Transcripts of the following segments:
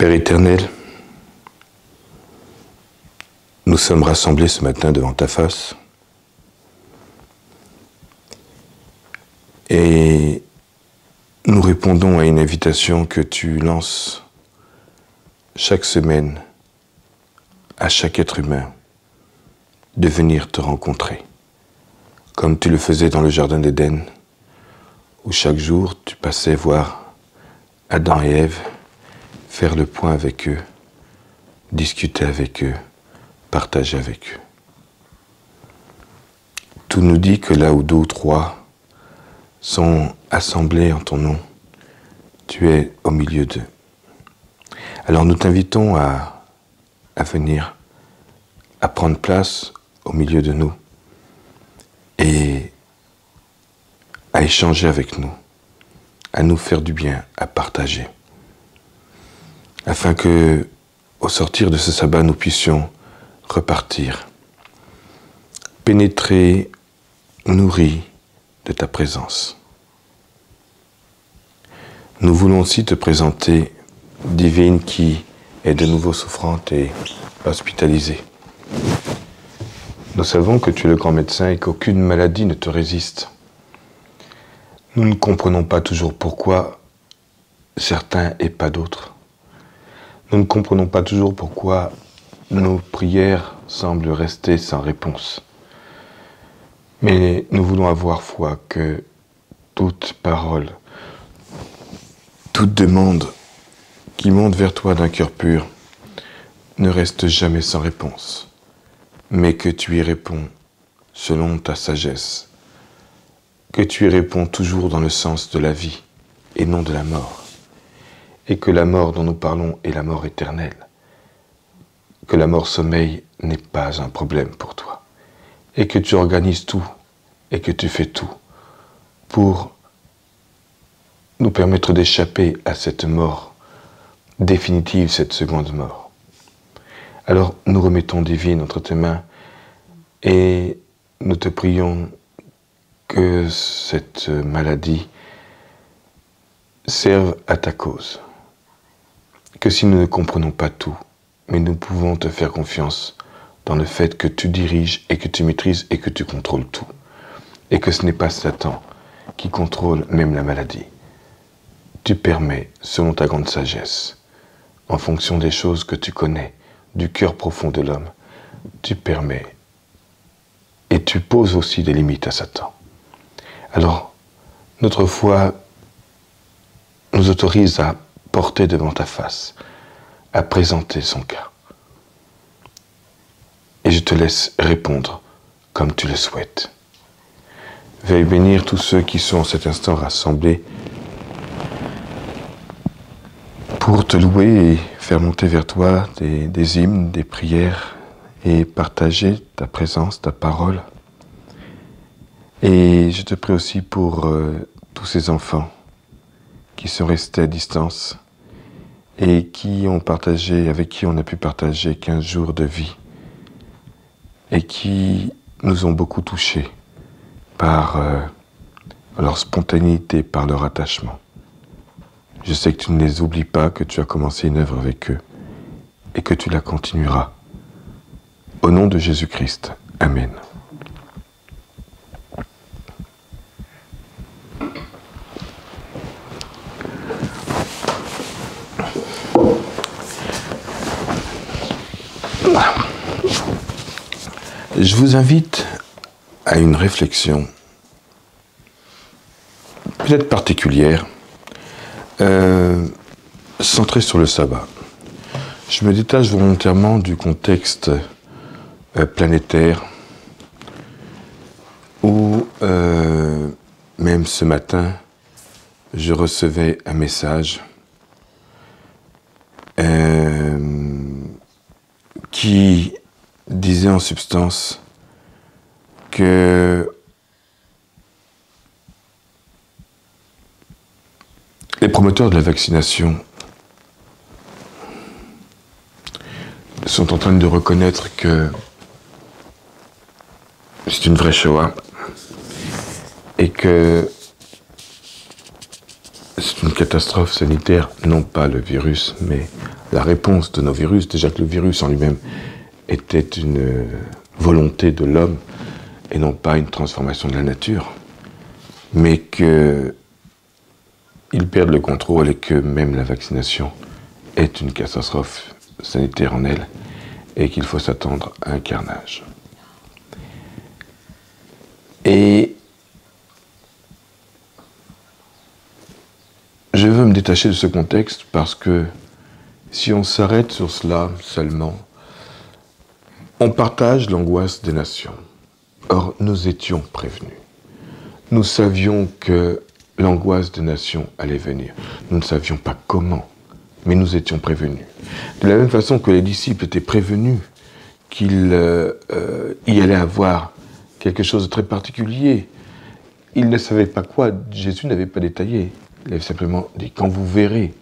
Père éternel, nous sommes rassemblés ce matin devant ta face et nous répondons à une invitation que tu lances chaque semaine à chaque être humain de venir te rencontrer, comme tu le faisais dans le jardin d'Éden, où chaque jour tu passais voir Adam et Ève, faire le point avec eux, discuter avec eux, partager avec eux. Tout nous dit que là où deux ou trois sont assemblés en ton nom, tu es au milieu d'eux. Alors nous t'invitons à venir, à prendre place au milieu de nous et à échanger avec nous, à nous faire du bien, à partager, afin que, au sortir de ce sabbat, nous puissions repartir, pénétrer, nourris de ta présence. Nous voulons aussi te présenter Divine qui est de nouveau souffrante et hospitalisée. Nous savons que tu es le grand médecin et qu'aucune maladie ne te résiste. Nous ne comprenons pas toujours pourquoi certains et pas d'autres. Nous ne comprenons pas toujours pourquoi nos prières semblent rester sans réponse. Mais nous voulons avoir foi que toute parole, toute demande qui monte vers toi d'un cœur pur ne reste jamais sans réponse, mais que tu y réponds selon ta sagesse, que tu y réponds toujours dans le sens de la vie et non de la mort, et que la mort dont nous parlons est la mort éternelle, que la mort sommeil n'est pas un problème pour toi, et que tu organises tout, et que tu fais tout pour nous permettre d'échapper à cette mort définitive, cette seconde mort. Alors nous remettons Divine entre tes mains et nous te prions que cette maladie serve à ta cause. Que si nous ne comprenons pas tout, mais nous pouvons te faire confiance dans le fait que tu diriges et que tu maîtrises et que tu contrôles tout. Et que ce n'est pas Satan qui contrôle même la maladie. Tu permets, selon ta grande sagesse, en fonction des choses que tu connais, du cœur profond de l'homme, tu permets et tu poses aussi des limites à Satan. Alors, notre foi nous autorise à porter devant ta face, à présenter son cas. Et je te laisse répondre comme tu le souhaites. Veuille bénir tous ceux qui sont en cet instant rassemblés pour te louer et faire monter vers toi des hymnes, des prières et partager ta présence, ta parole. Et je te prie aussi pour tous ces enfants qui sont restés à distance et qui ont partagé, avec qui on a pu partager 15 jours de vie et qui nous ont beaucoup touchés par leur spontanéité, par leur attachement. Je sais que tu ne les oublies pas, que tu as commencé une œuvre avec eux et que tu la continueras. Au nom de Jésus-Christ. Amen. Je vous invite à une réflexion peut-être particulière, centrée sur le sabbat. Je me détache volontairement du contexte planétaire où, même ce matin, je recevais un message qui disait en substance que les promoteurs de la vaccination sont en train de reconnaître que c'est une vraie Shoah et que c'est une catastrophe sanitaire, non pas le virus, mais la réponse de nos virus, déjà que le virus en lui-même était une volonté de l'homme et non pas une transformation de la nature, mais qu'ils perdent le contrôle et que même la vaccination est une catastrophe sanitaire en elle et qu'il faut s'attendre à un carnage. Et je veux me détacher de ce contexte parce que si on s'arrête sur cela seulement, on partage l'angoisse des nations. Or, nous étions prévenus. Nous savions que l'angoisse des nations allait venir. Nous ne savions pas comment, mais nous étions prévenus. De la même façon que les disciples étaient prévenus qu'il y allait avoir quelque chose de très particulier, ils ne savaient pas quoi. Jésus n'avait pas détaillé. Il avait simplement dit, quand vous verrez,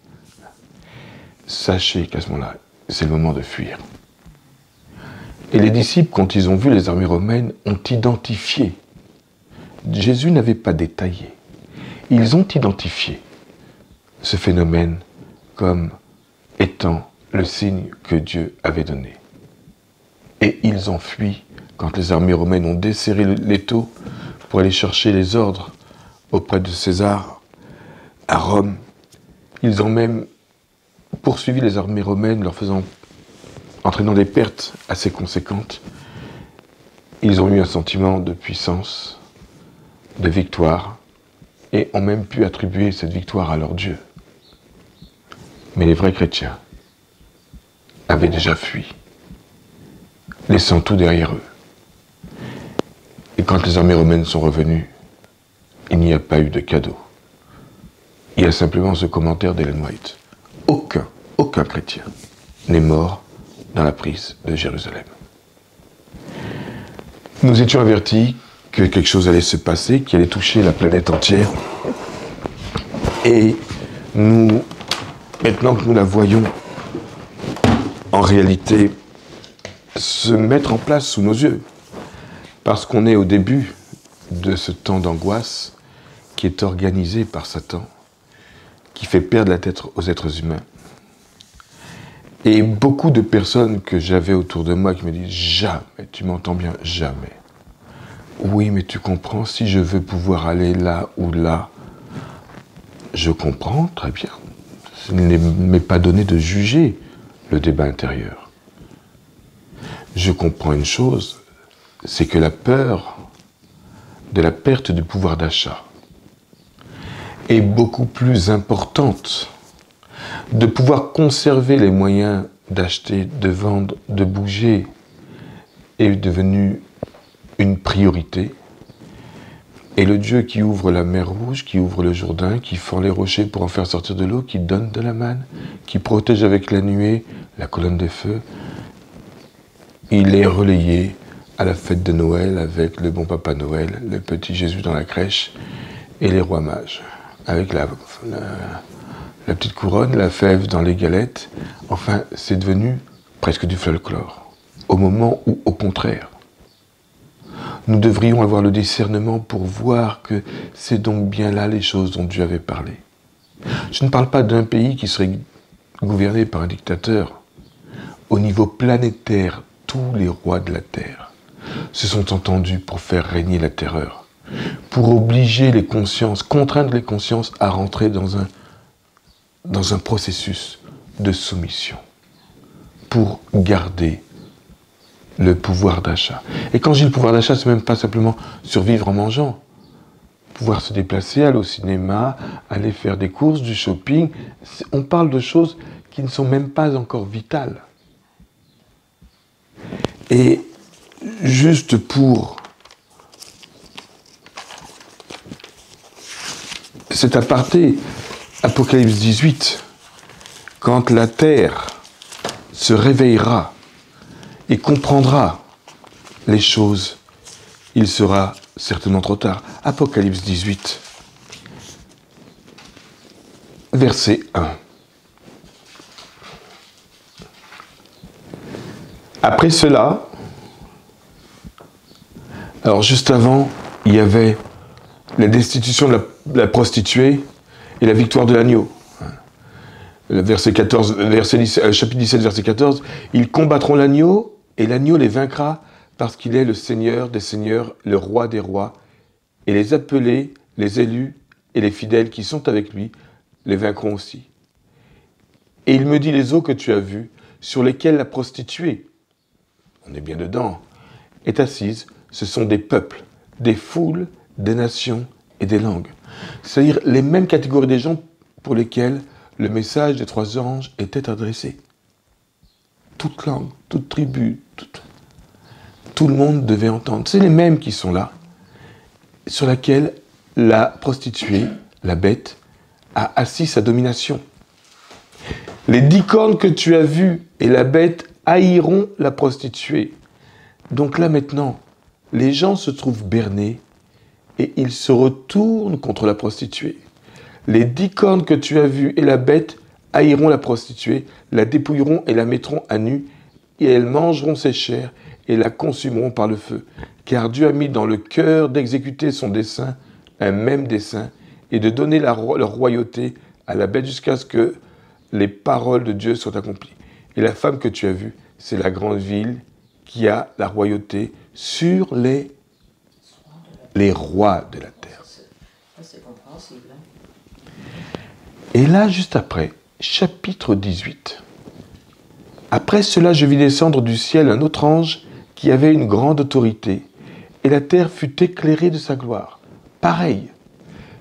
sachez qu'à ce moment-là, c'est le moment de fuir. Et les disciples, quand ils ont vu les armées romaines, ont identifié. Jésus n'avait pas détaillé. Ils ont identifié ce phénomène comme étant le signe que Dieu avait donné. Et ils ont fui quand les armées romaines ont desserré l'étau pour aller chercher les ordres auprès de César à Rome. Ils ont même poursuivi les armées romaines, entraînant des pertes assez conséquentes. Ils ont eu un sentiment de puissance, de victoire, et ont même pu attribuer cette victoire à leur Dieu. Mais les vrais chrétiens avaient déjà fui, laissant tout derrière eux. Et quand les armées romaines sont revenues, il n'y a pas eu de cadeau. Il y a simplement ce commentaire d'Ellen White. Aucun chrétien n'est mort dans la prise de Jérusalem. Nous étions avertis que quelque chose allait se passer, qui allait toucher la planète entière. Et maintenant que nous la voyons en réalité se mettre en place sous nos yeux, parce qu'on est au début de ce temps d'angoisse qui est organisé par Satan, qui fait perdre la tête aux êtres humains. Et beaucoup de personnes que j'avais autour de moi qui me disent « Jamais, tu m'entends bien, jamais. » Oui, mais tu comprends, si je veux pouvoir aller là ou là, je comprends, très bien. Il ne m'est pas donné de juger le débat intérieur. Je comprends une chose, c'est que la peur de la perte du pouvoir d'achat est beaucoup plus importante. De pouvoir conserver les moyens d'acheter, de vendre, de bouger est devenu une priorité. Et le Dieu qui ouvre la mer Rouge, qui ouvre le Jourdain, qui fend les rochers pour en faire sortir de l'eau, qui donne de la manne, qui protège avec la nuée, la colonne de feu, il est relayé à la fête de Noël avec le bon Papa Noël, le petit Jésus dans la crèche et les rois mages, avec la petite couronne, la fève dans les galettes. Enfin, c'est devenu presque du folklore. Au moment où, au contraire, nous devrions avoir le discernement pour voir que c'est donc bien là les choses dont Dieu avait parlé. Je ne parle pas d'un pays qui serait gouverné par un dictateur. Au niveau planétaire, tous les rois de la Terre se sont entendus pour faire régner la terreur, pour obliger les consciences, contraindre les consciences à rentrer dans un processus de soumission, pour garder le pouvoir d'achat. Et quand je dis le pouvoir d'achat, c'est même pas simplement survivre en mangeant. Pouvoir se déplacer, aller au cinéma, aller faire des courses, du shopping. On parle de choses qui ne sont même pas encore vitales. Et juste pour cet aparté, Apocalypse 18, quand la terre se réveillera et comprendra les choses, il sera certainement trop tard. Apocalypse 18, verset 1. Après cela, alors juste avant, il y avait la destitution de la prostituée et la victoire de l'agneau. verset 14, chapitre 17, verset 14, « Ils combattront l'agneau, et l'agneau les vaincra, parce qu'il est le Seigneur des seigneurs, le roi des rois, et les appelés, les élus et les fidèles qui sont avec lui les vaincront aussi. Et il me dit, les eaux que tu as vues, sur lesquelles la prostituée, on est bien dedans, est assise, ce sont des peuples, des foules, des nations et des langues. » C'est-à-dire les mêmes catégories des gens pour lesquels le message des trois anges était adressé. Toute langue, toute tribu, tout le monde devait entendre. C'est les mêmes qui sont là, sur laquelle la prostituée, la bête, a assis sa domination. Les 10 cornes que tu as vues et la bête haïront la prostituée. Donc là maintenant, les gens se trouvent bernés et ils se retournent contre la prostituée. Les 10 cornes que tu as vues et la bête haïront la prostituée, la dépouilleront et la mettront à nu, et elles mangeront ses chairs et la consumeront par le feu. Car Dieu a mis dans le cœur d'exécuter son dessein, un même dessein, et de donner leur royauté à la bête jusqu'à ce que les paroles de Dieu soient accomplies. Et la femme que tu as vue, c'est la grande ville qui a la royauté sur les rois de la terre. C'est compréhensible. Et là, juste après, chapitre 18. Après cela, je vis descendre du ciel un autre ange qui avait une grande autorité, et la terre fut éclairée de sa gloire. Pareil,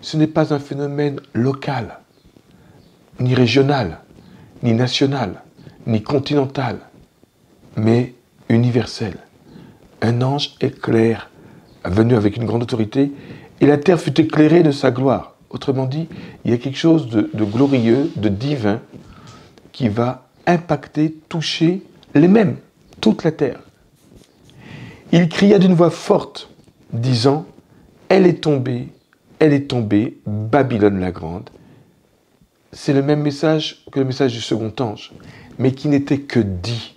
ce n'est pas un phénomène local, ni régional, ni national, ni continental, mais universel. Un ange éclair, venu avec une grande autorité, et la terre fut éclairée de sa gloire. Autrement dit, il y a quelque chose de glorieux, de divin, qui va impacter, toucher les mêmes, toute la terre. Il cria d'une voix forte, disant, « Elle est tombée, Babylone la grande. » C'est le même message que le message du second ange, mais qui n'était que dit.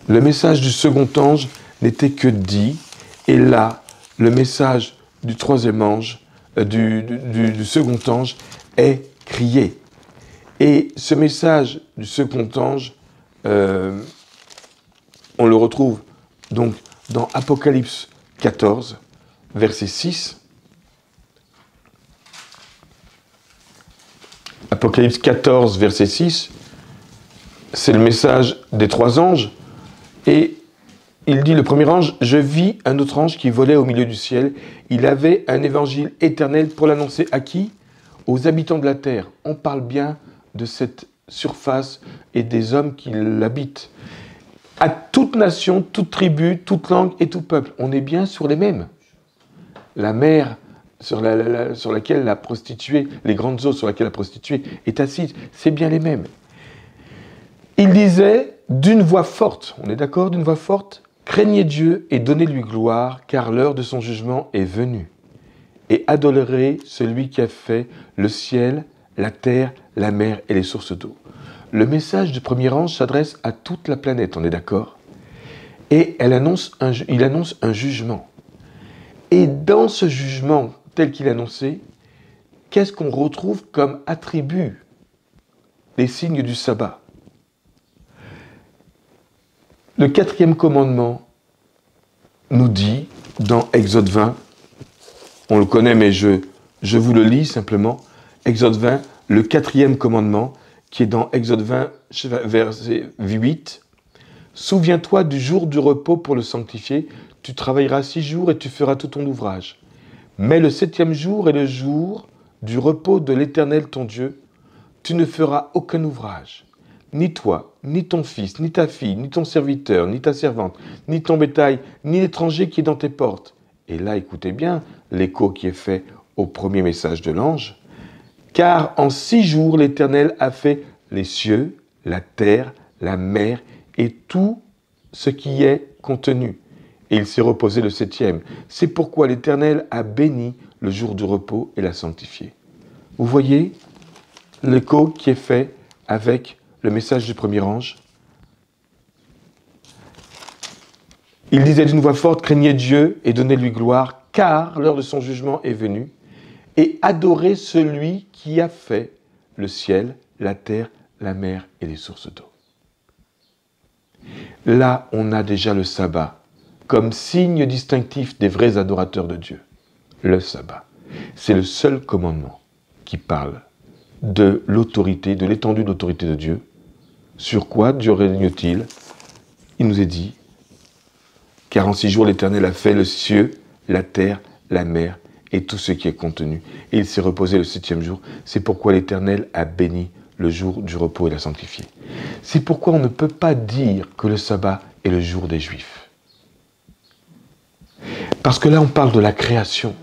Le message du second ange n'était que dit, et là, le message du troisième ange, du second ange, est crié. Et ce message du second ange, on le retrouve donc dans Apocalypse 14, verset 6. Apocalypse 14, verset 6, c'est le message des trois anges. Et il dit, le premier ange, « Je vis un autre ange qui volait au milieu du ciel. Il avait un évangile éternel pour l'annoncer à qui ? Aux habitants de la terre. » On parle bien de cette surface et des hommes qui l'habitent. À toute nation, toute tribu, toute langue et tout peuple. On est bien sur les mêmes. La mer sur laquelle la prostituée, les grandes eaux sur lesquelles la prostituée est assise, c'est bien les mêmes. Il disait d'une voix forte, on est d'accord, d'une voix forte, « Craignez Dieu et donnez-lui gloire, car l'heure de son jugement est venue. Et adorez celui qui a fait le ciel, la terre, la mer et les sources d'eau. » Le message du premier ange s'adresse à toute la planète, on est d'accord? Et il annonce un jugement. Et dans ce jugement tel qu'il est annoncé, qu'est-ce qu'on retrouve comme attribut? Les signes du sabbat. Le 4e commandement nous dit, dans Exode 20, on le connaît mais je vous le lis simplement, Exode 20, le 4e commandement, qui est dans Exode 20, verset 8. « Souviens-toi du jour du repos pour le sanctifier, tu travailleras 6 jours et tu feras tout ton ouvrage. Mais le 7e jour est le jour du repos de l'Éternel ton Dieu, tu ne feras aucun ouvrage. Ni toi, ni ton fils, ni ta fille, ni ton serviteur, ni ta servante, ni ton bétail, ni l'étranger qui est dans tes portes. » Et là, écoutez bien l'écho qui est fait au premier message de l'ange. « Car en 6 jours, l'Éternel a fait les cieux, la terre, la mer et tout ce qui y est contenu. Et il s'est reposé le 7e. C'est pourquoi l'Éternel a béni le jour du repos et l'a sanctifié. » Vous voyez l'écho qui est fait avec le message du premier ange. Il disait d'une voix forte, « Craignez Dieu et donnez-lui gloire, car l'heure de son jugement est venue, et adorez celui qui a fait le ciel, la terre, la mer et les sources d'eau. Là, on a déjà le sabbat comme signe distinctif des vrais adorateurs de Dieu. Le sabbat, c'est le seul commandement qui parle de l'autorité, de l'étendue de l'autorité de Dieu. Sur quoi Dieu règne-t-il? Il nous est dit, car en 6 jours l'Éternel a fait le ciel, la terre, la mer et tout ce qui est contenu. Et il s'est reposé le 7e jour. C'est pourquoi l'Éternel a béni le jour du repos et l'a sanctifié. C'est pourquoi on ne peut pas dire que le sabbat est le jour des Juifs. Parce que là, on parle de la création.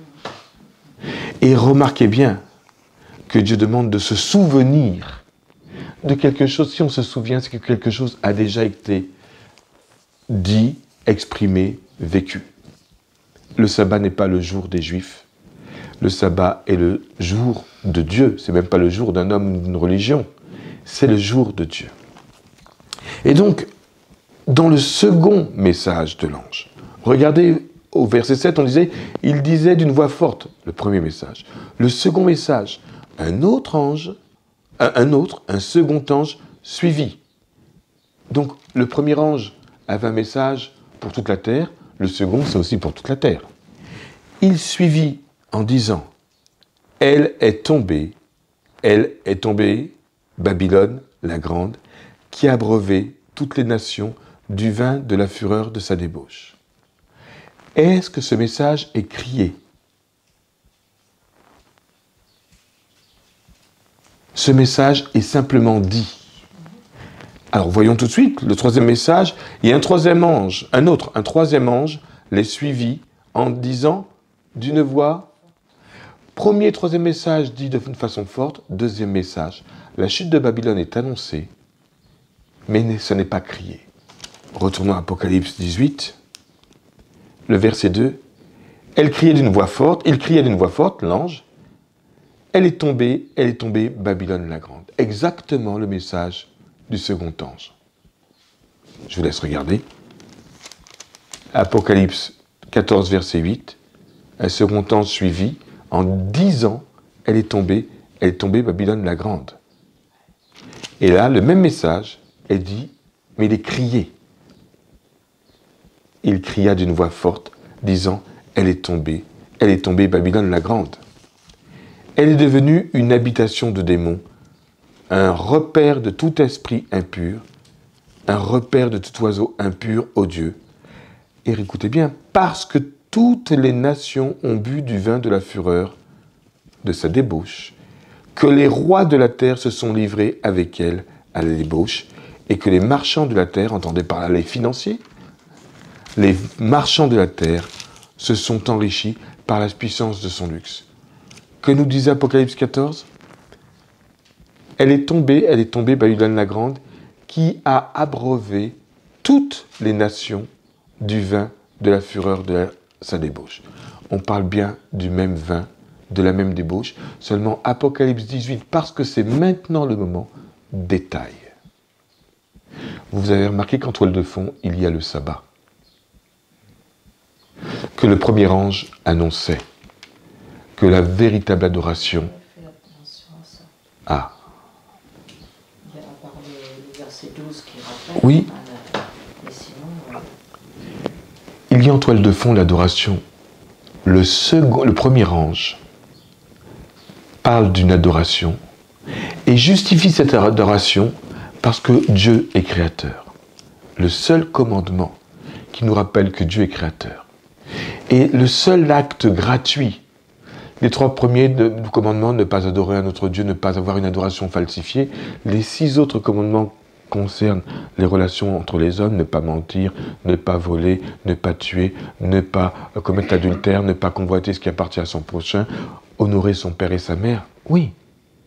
Et remarquez bien que Dieu demande de se souvenir de quelque chose. Si on se souvient, c'est que quelque chose a déjà été dit, exprimé, vécu. Le sabbat n'est pas le jour des Juifs. Le sabbat est le jour de Dieu. C'est même pas le jour d'un homme ou d'une religion. C'est le jour de Dieu. Et donc, dans le second message de l'ange, regardez au verset 7, on disait, il disait d'une voix forte, le premier message. Le second message, un second ange suivi. Donc, le premier ange avait un message pour toute la terre, le second, c'est aussi pour toute la terre. Il suivit en disant, elle est tombée, Babylone, la grande, qui a abreuvé toutes les nations du vin de la fureur de sa débauche. Est-ce que ce message est crié? Ce message est simplement dit. Alors voyons tout de suite le troisième message. Il y a un troisième ange, un troisième ange les suivit en disant d'une voix. Premier, troisième message dit de façon forte. Deuxième message, la chute de Babylone est annoncée, mais ce n'est pas crié. Retournons à Apocalypse 18, le verset 2. Il criait d'une voix forte, l'ange. Elle est tombée, Babylone la grande. Exactement le message du second ange. Je vous laisse regarder. Apocalypse 14, verset 8. Un second ange suivit en disant, elle est tombée, Babylone la grande. Et là, le même message est dit, mais il est crié. Il cria d'une voix forte, disant, elle est tombée, Babylone la grande. Elle est devenue une habitation de démons, un repère de tout esprit impur, un repère de tout oiseau impur, ô Dieu. Et écoutez bien, parce que toutes les nations ont bu du vin de la fureur de sa débauche, que les rois de la terre se sont livrés avec elle à la débauche, et que les marchands de la terre, entendez par là les financiers, les marchands de la terre se sont enrichis par la puissance de son luxe. Que nous disait Apocalypse 14 ? Elle est tombée, Babylone la grande, qui a abreuvé toutes les nations du vin de la fureur de sa débauche. On parle bien du même vin, de la même débauche, seulement Apocalypse 18, parce que c'est maintenant le moment, détail. Vous avez remarqué qu'en toile de fond, il y a le sabbat, que le premier ange annonçait, que la véritable adoration... Ah. Il y a à part le verset 12 qui rappelle... Oui. Mais sinon... Il y a en toile de fond l'adoration. Le premier ange parle d'une adoration et justifie cette adoration parce que Dieu est créateur. Le seul commandement qui nous rappelle que Dieu est créateur. Et le seul acte gratuit, les 3 premiers commandements, ne pas adorer un autre Dieu, ne pas avoir une adoration falsifiée, les 6 autres commandements concernent les relations entre les hommes, ne pas mentir, ne pas voler, ne pas tuer, ne pas commettre l'adultère, ne pas convoiter ce qui appartient à son prochain, honorer son père et sa mère. Oui,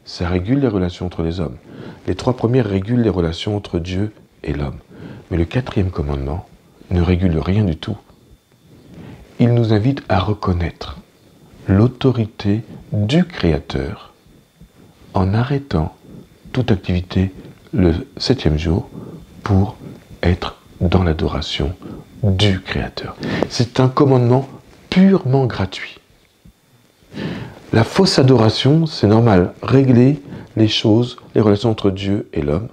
ça régule les relations entre les hommes. Les 3 premiers régulent les relations entre Dieu et l'homme. Mais le 4e commandement ne régule rien du tout. Il nous invite à reconnaître l'autorité du Créateur en arrêtant toute activité le 7e jour pour être dans l'adoration du Créateur. C'est un commandement purement gratuit. La fausse adoration, c'est normal. Régler les choses, les relations entre Dieu et l'homme.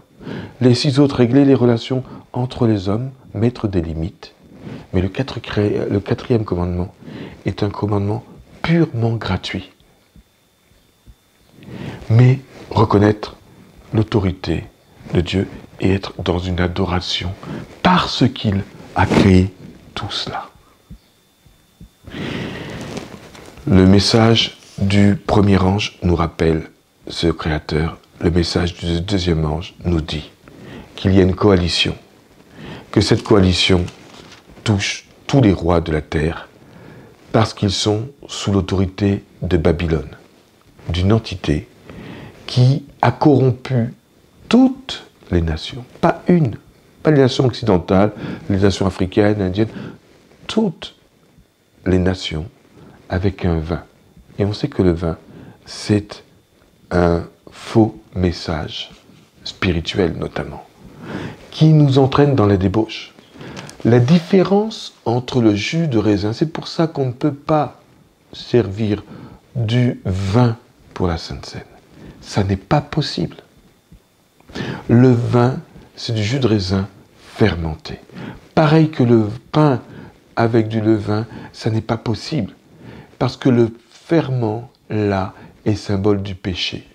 Les 6 autres réglaient les relations entre les hommes, mettre des limites. Mais le 4e commandement est un commandement purement gratuit. Mais reconnaître l'autorité de Dieu et être dans une adoration parce qu'il a créé tout cela. Le message du premier ange nous rappelle ce Créateur. Le message du deuxième ange nous dit qu'il y a une coalition, que cette coalition touche tous les rois de la terre parce qu'ils sont sous l'autorité de Babylone, d'une entité qui a corrompu toutes les nations, pas une, pas les nations occidentales, les nations africaines, indiennes, toutes les nations avec un vin. Et on sait que le vin, c'est un faux message spirituel notamment, qui nous entraîne dans la débauche. La différence entre le jus de raisin, c'est pour ça qu'on ne peut pas servir du vin pour la Sainte Seine. Ça n'est pas possible. Le vin, c'est du jus de raisin fermenté. Pareil que le pain avec du levain, ça n'est pas possible. Parce que le ferment, là, est symbole du péché.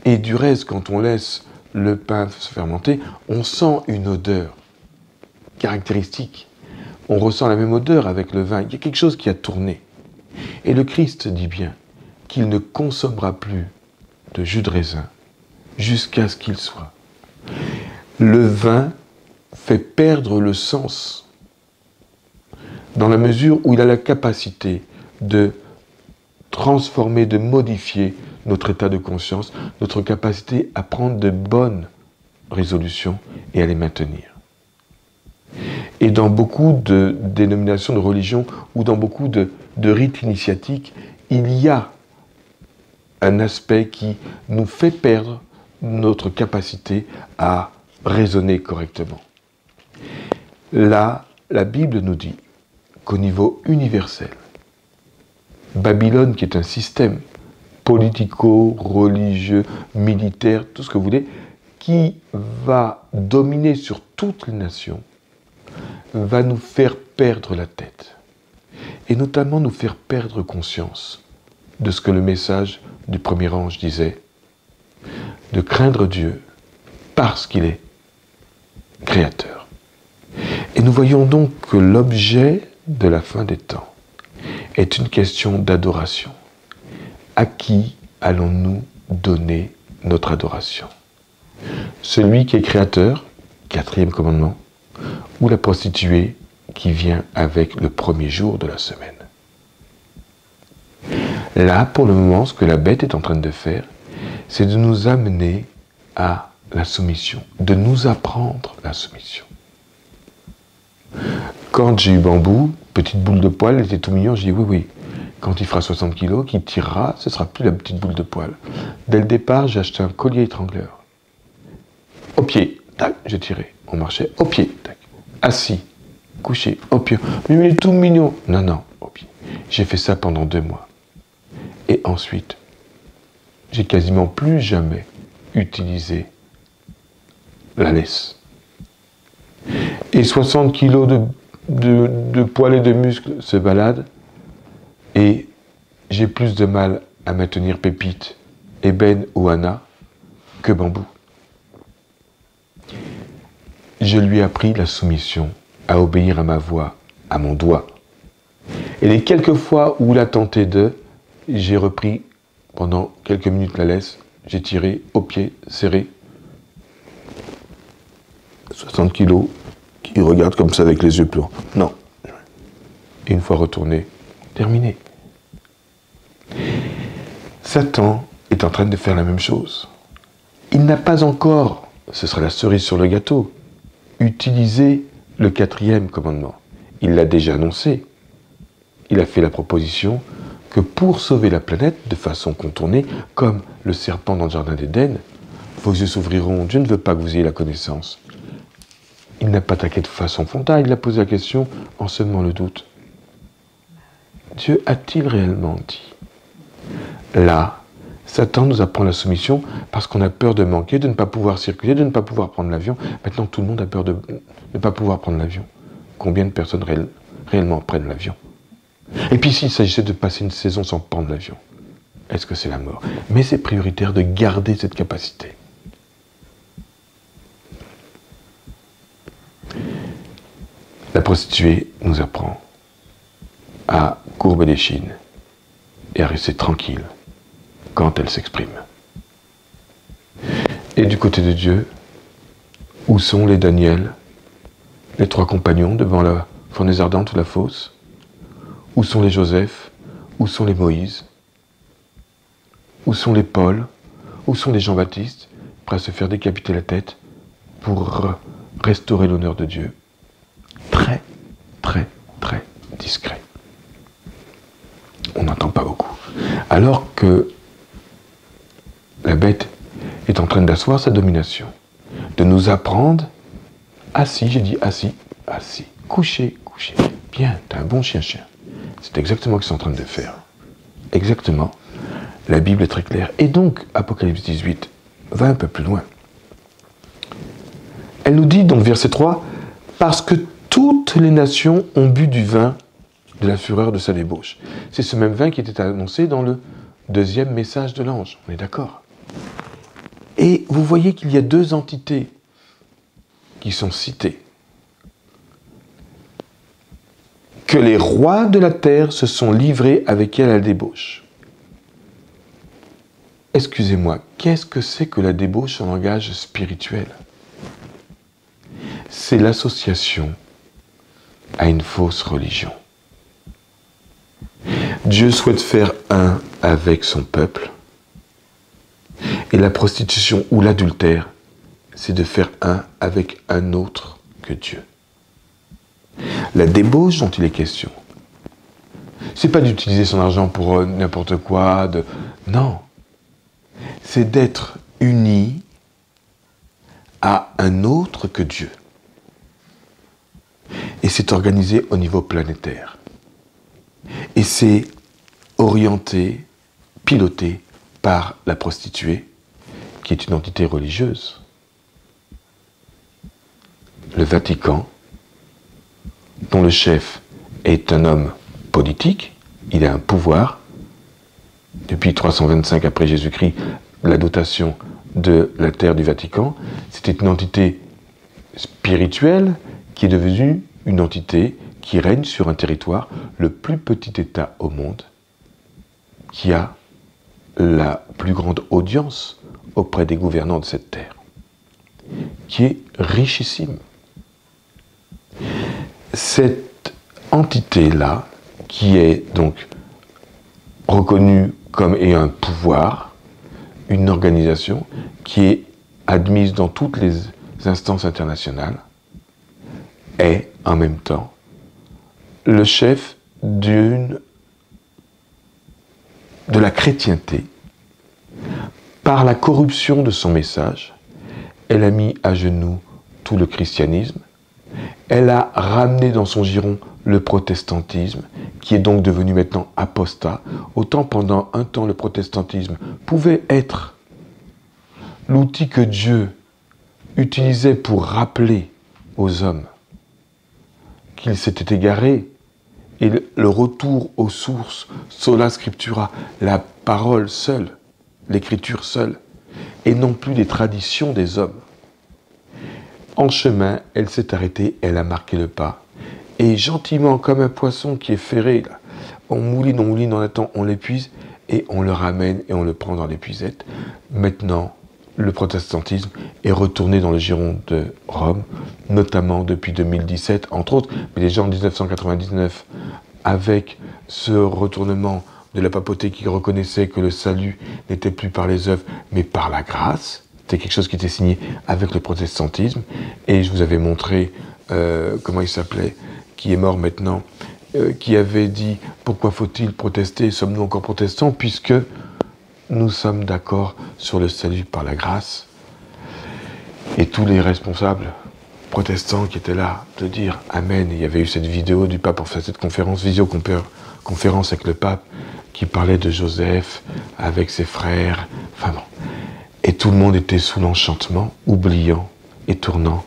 Et du reste, quand on laisse le pain se fermenter, on sent une odeur caractéristique. On ressent la même odeur avec le vin. Il y a quelque chose qui a tourné. Et le Christ dit bien qu'il ne consommera plus de jus de raisin jusqu'à ce qu'il soit. Le vin fait perdre le sens dans la mesure où il a la capacité de transformer, de modifier notre état de conscience, notre capacité à prendre de bonnes résolutions et à les maintenir. Et dans beaucoup de dénominations de religion ou dans beaucoup de rites initiatiques, il y a un aspect qui nous fait perdre notre capacité à raisonner correctement. Là, la Bible nous dit qu'au niveau universel, Babylone, qui est un système politico-religieux, militaire, tout ce que vous voulez, qui va dominer sur toutes les nations, va nous faire perdre la tête. Et notamment nous faire perdre conscience de ce que le message du premier ange disait, de craindre Dieu parce qu'il est créateur. Et nous voyons donc que l'objet de la fin des temps est une question d'adoration. À qui allons-nous donner notre adoration? Celui qui est créateur, 4e commandement, ou la prostituée qui vient avec le premier jour de la semaine. Là, pour le moment, ce que la bête est en train de faire, c'est de nous amener à la soumission, de nous apprendre la soumission. Quand j'ai eu Bambou, petite boule de poil, elle était tout mignon, j'ai dit oui, quand il fera 60 kilos, qu'il tirera, ce ne sera plus la petite boule de poil. Dès le départ, j'ai acheté un collier étrangleur. Au pied, tac, je tirais. On marchait, au pied, tac. Assis, couché, au pied. Mais il est tout mignon. Non, au pied. J'ai fait ça pendant 2 mois. Et ensuite, j'ai quasiment plus jamais utilisé la laisse. Et 60 kilos de poils et de muscles se baladent. Et j'ai plus de mal à maintenir Pépite, Eben ou Anna que Bambou. Je lui ai appris la soumission, à obéir à ma voix, à mon doigt. Et les quelques fois où la tenté de, j'ai repris pendant quelques minutes la laisse, j'ai tiré au pied, serré. 60 kilos, qui regarde comme ça avec les yeux pleins. Non. Et une fois retourné, terminé. Satan est en train de faire la même chose. Il n'a pas encore, ce sera la cerise sur le gâteau, utilisé le 4e commandement. Il l'a déjà annoncé. Il a fait la proposition que pour sauver la planète de façon contournée, comme le serpent dans le jardin d'Éden, vos yeux s'ouvriront, Dieu ne veut pas que vous ayez la connaissance. Il n'a pas attaqué de façon frontale, il a posé la question en semant le doute. Dieu a-t-il réellement dit? Là, Satan nous apprend la soumission parce qu'on a peur de manquer, de ne pas pouvoir circuler, de ne pas pouvoir prendre l'avion. Maintenant, tout le monde a peur de ne pas pouvoir prendre l'avion. Combien de personnes réellement prennent l'avion? Et puis s'il s'agissait de passer une saison sans prendre l'avion, est-ce que c'est la mort? Mais c'est prioritaire de garder cette capacité. La prostituée nous apprend à courber les chines et à rester tranquille quand elle s'exprime. Et du côté de Dieu, où sont les Daniel, les 3 compagnons devant la fournaise ardente ou la fosse? Où sont les Joseph? Où sont les Moïse? Où sont les Paul? Où sont les Jean-Baptiste, prêts à se faire décapiter la tête pour restaurer l'honneur de Dieu? Très, très, très discret. On n'entend pas beaucoup. Alors que la bête est en train d'asseoir sa domination, de nous apprendre, assis, j'ai dit assis, assis, couché, couché. Bien, t'es un bon chien-chien. C'est exactement ce qu'ils sont en train de faire. Exactement. La Bible est très claire. Et donc, Apocalypse 18 va un peu plus loin. Elle nous dit, donc verset 3, « Parce que toutes les nations ont bu du vin de la fureur de sa débauche. » C'est ce même vin qui était annoncé dans le 2e message de l'ange. On est d'accord? Et vous voyez qu'il y a 2 entités qui sont citées. Que les rois de la terre se sont livrés avec elle à la débauche. Excusez-moi, qu'est-ce que c'est que la débauche en langage spirituel? C'est l'association à une fausse religion. Dieu souhaite faire un avec son peuple, et la prostitution ou l'adultère, c'est de faire un avec un autre que Dieu. La débauche dont il est question, c'est pas d'utiliser son argent pour n'importe quoi, non. C'est d'être uni à un autre que Dieu. Et c'est organisé au niveau planétaire. Et c'est orienté, piloté par la prostituée, qui est une entité religieuse. Le Vatican, dont le chef est un homme politique, il a un pouvoir. Depuis 325 après Jésus-Christ, la dotation de la terre du Vatican, c'était une entité spirituelle qui est devenue une entité qui règne sur un territoire, le plus petit État au monde, qui a la plus grande audience auprès des gouvernants de cette terre, qui est richissime. Cette entité-là, qui est donc reconnue comme ayant un pouvoir, une organisation qui est admise dans toutes les instances internationales, est en même temps le chef de la chrétienté. Par la corruption de son message, elle a mis à genoux tout le christianisme, elle a ramené dans son giron le protestantisme, qui est donc devenu maintenant apostat. Autant pendant un temps le protestantisme pouvait être l'outil que Dieu utilisait pour rappeler aux hommes qu'ils s'étaient égarés, et le retour aux sources, sola scriptura, la parole seule, l'écriture seule, et non plus les traditions des hommes. En chemin, elle s'est arrêtée, elle a marqué le pas, et gentiment, comme un poisson qui est ferré, là, on mouline, on attend, on l'épuise, et on le ramène et on le prend dans l'épuisette. Maintenant, le protestantisme est retourné dans le giron de Rome, notamment depuis 2017, entre autres, mais déjà en 1999, avec ce retournement de la papauté qui reconnaissait que le salut n'était plus par les œuvres, mais par la grâce. C'était quelque chose qui était signé avec le protestantisme. Et je vous avais montré, comment il s'appelait, qui est mort maintenant, qui avait dit « Pourquoi faut-il protester? Sommes-nous encore protestants? Puisque nous sommes d'accord sur le salut par la grâce. » Et tous les responsables protestants qui étaient là de dire « Amen ». Il y avait eu cette vidéo du pape pour faire cette conférence conférence avec le pape qui parlait de Joseph avec ses frères, enfin bon. Et tout le monde était sous l'enchantement, oubliant et tournant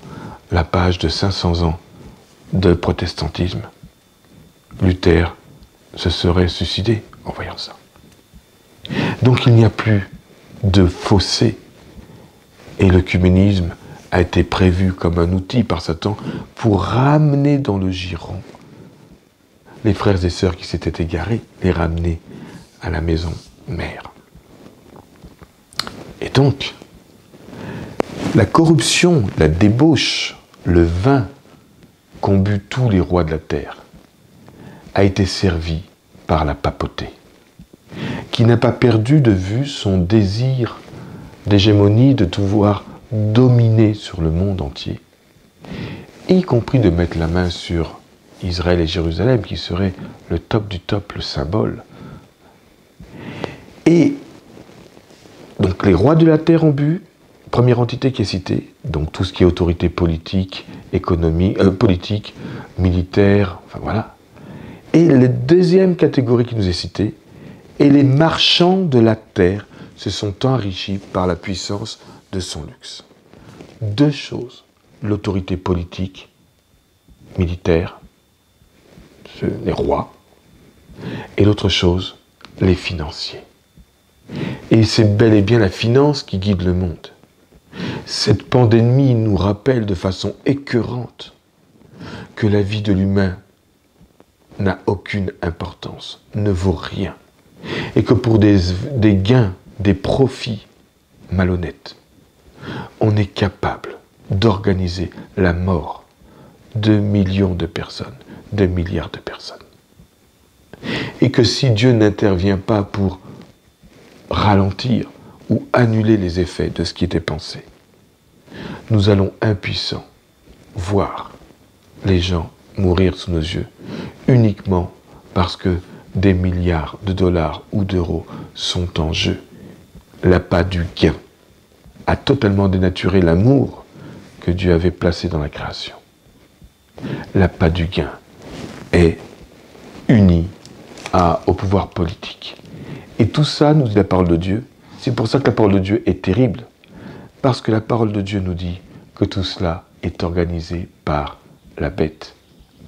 la page de 500 ans de protestantisme. Luther se serait suicidé en voyant ça. Donc il n'y a plus de fossé. Et l'œcuménisme a été prévu comme un outil par Satan pour ramener dans le giron les frères et sœurs qui s'étaient égarés, les ramener à la maison mère. Et donc, la corruption, la débauche, le vin qu'ont bu tous les rois de la terre a été servi par la papauté, qui n'a pas perdu de vue son désir d'hégémonie, de pouvoir dominer sur le monde entier, y compris de mettre la main sur Israël et Jérusalem, qui serait le top du top, le symbole. Et donc les rois de la terre ont bu, première entité qui est citée, donc tout ce qui est autorité politique, économique, politique, militaire, enfin voilà. Et la deuxième catégorie qui nous est citée, et les marchands de la terre se sont enrichis par la puissance de son luxe. Deux choses, l'autorité politique, militaire, les rois, et l'autre chose, les financiers. Et c'est bel et bien la finance qui guide le monde. Cette pandémie nous rappelle de façon écœurante que la vie de l'humain n'a aucune importance, ne vaut rien, et que pour des gains, des profits malhonnêtes, on est capable d'organiser la mort de millions de personnes, de milliards de personnes. Et que si Dieu n'intervient pas pour ralentir ou annuler les effets de ce qui était pensé, nous allons impuissants voir les gens mourir sous nos yeux uniquement parce que des milliards de dollars ou d'euros sont en jeu. L'appât du gain a totalement dénaturé l'amour que Dieu avait placé dans la création. L'appât du gain est uni au pouvoir politique. Et tout ça, nous dit la parole de Dieu. C'est pour ça que la parole de Dieu est terrible. Parce que la parole de Dieu nous dit que tout cela est organisé par la bête,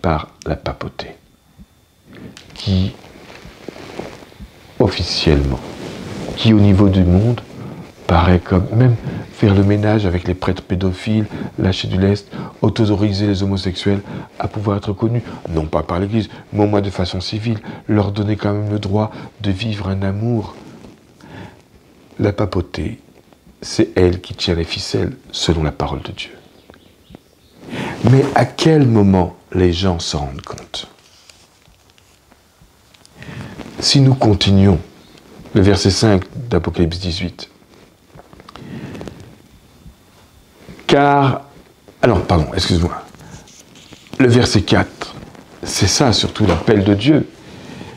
par la papauté, qui, officiellement, qui au niveau du monde, paraît comme même faire le ménage avec les prêtres pédophiles, lâcher du lest, autoriser les homosexuels à pouvoir être connus, non pas par l'Église, mais au moins de façon civile, leur donner quand même le droit de vivre un amour. La papauté, c'est elle qui tient les ficelles, selon la parole de Dieu. Mais à quel moment les gens s'en rendent compte? Si nous continuons, le verset 5 d'Apocalypse 18, le verset 4, c'est ça surtout l'appel de Dieu.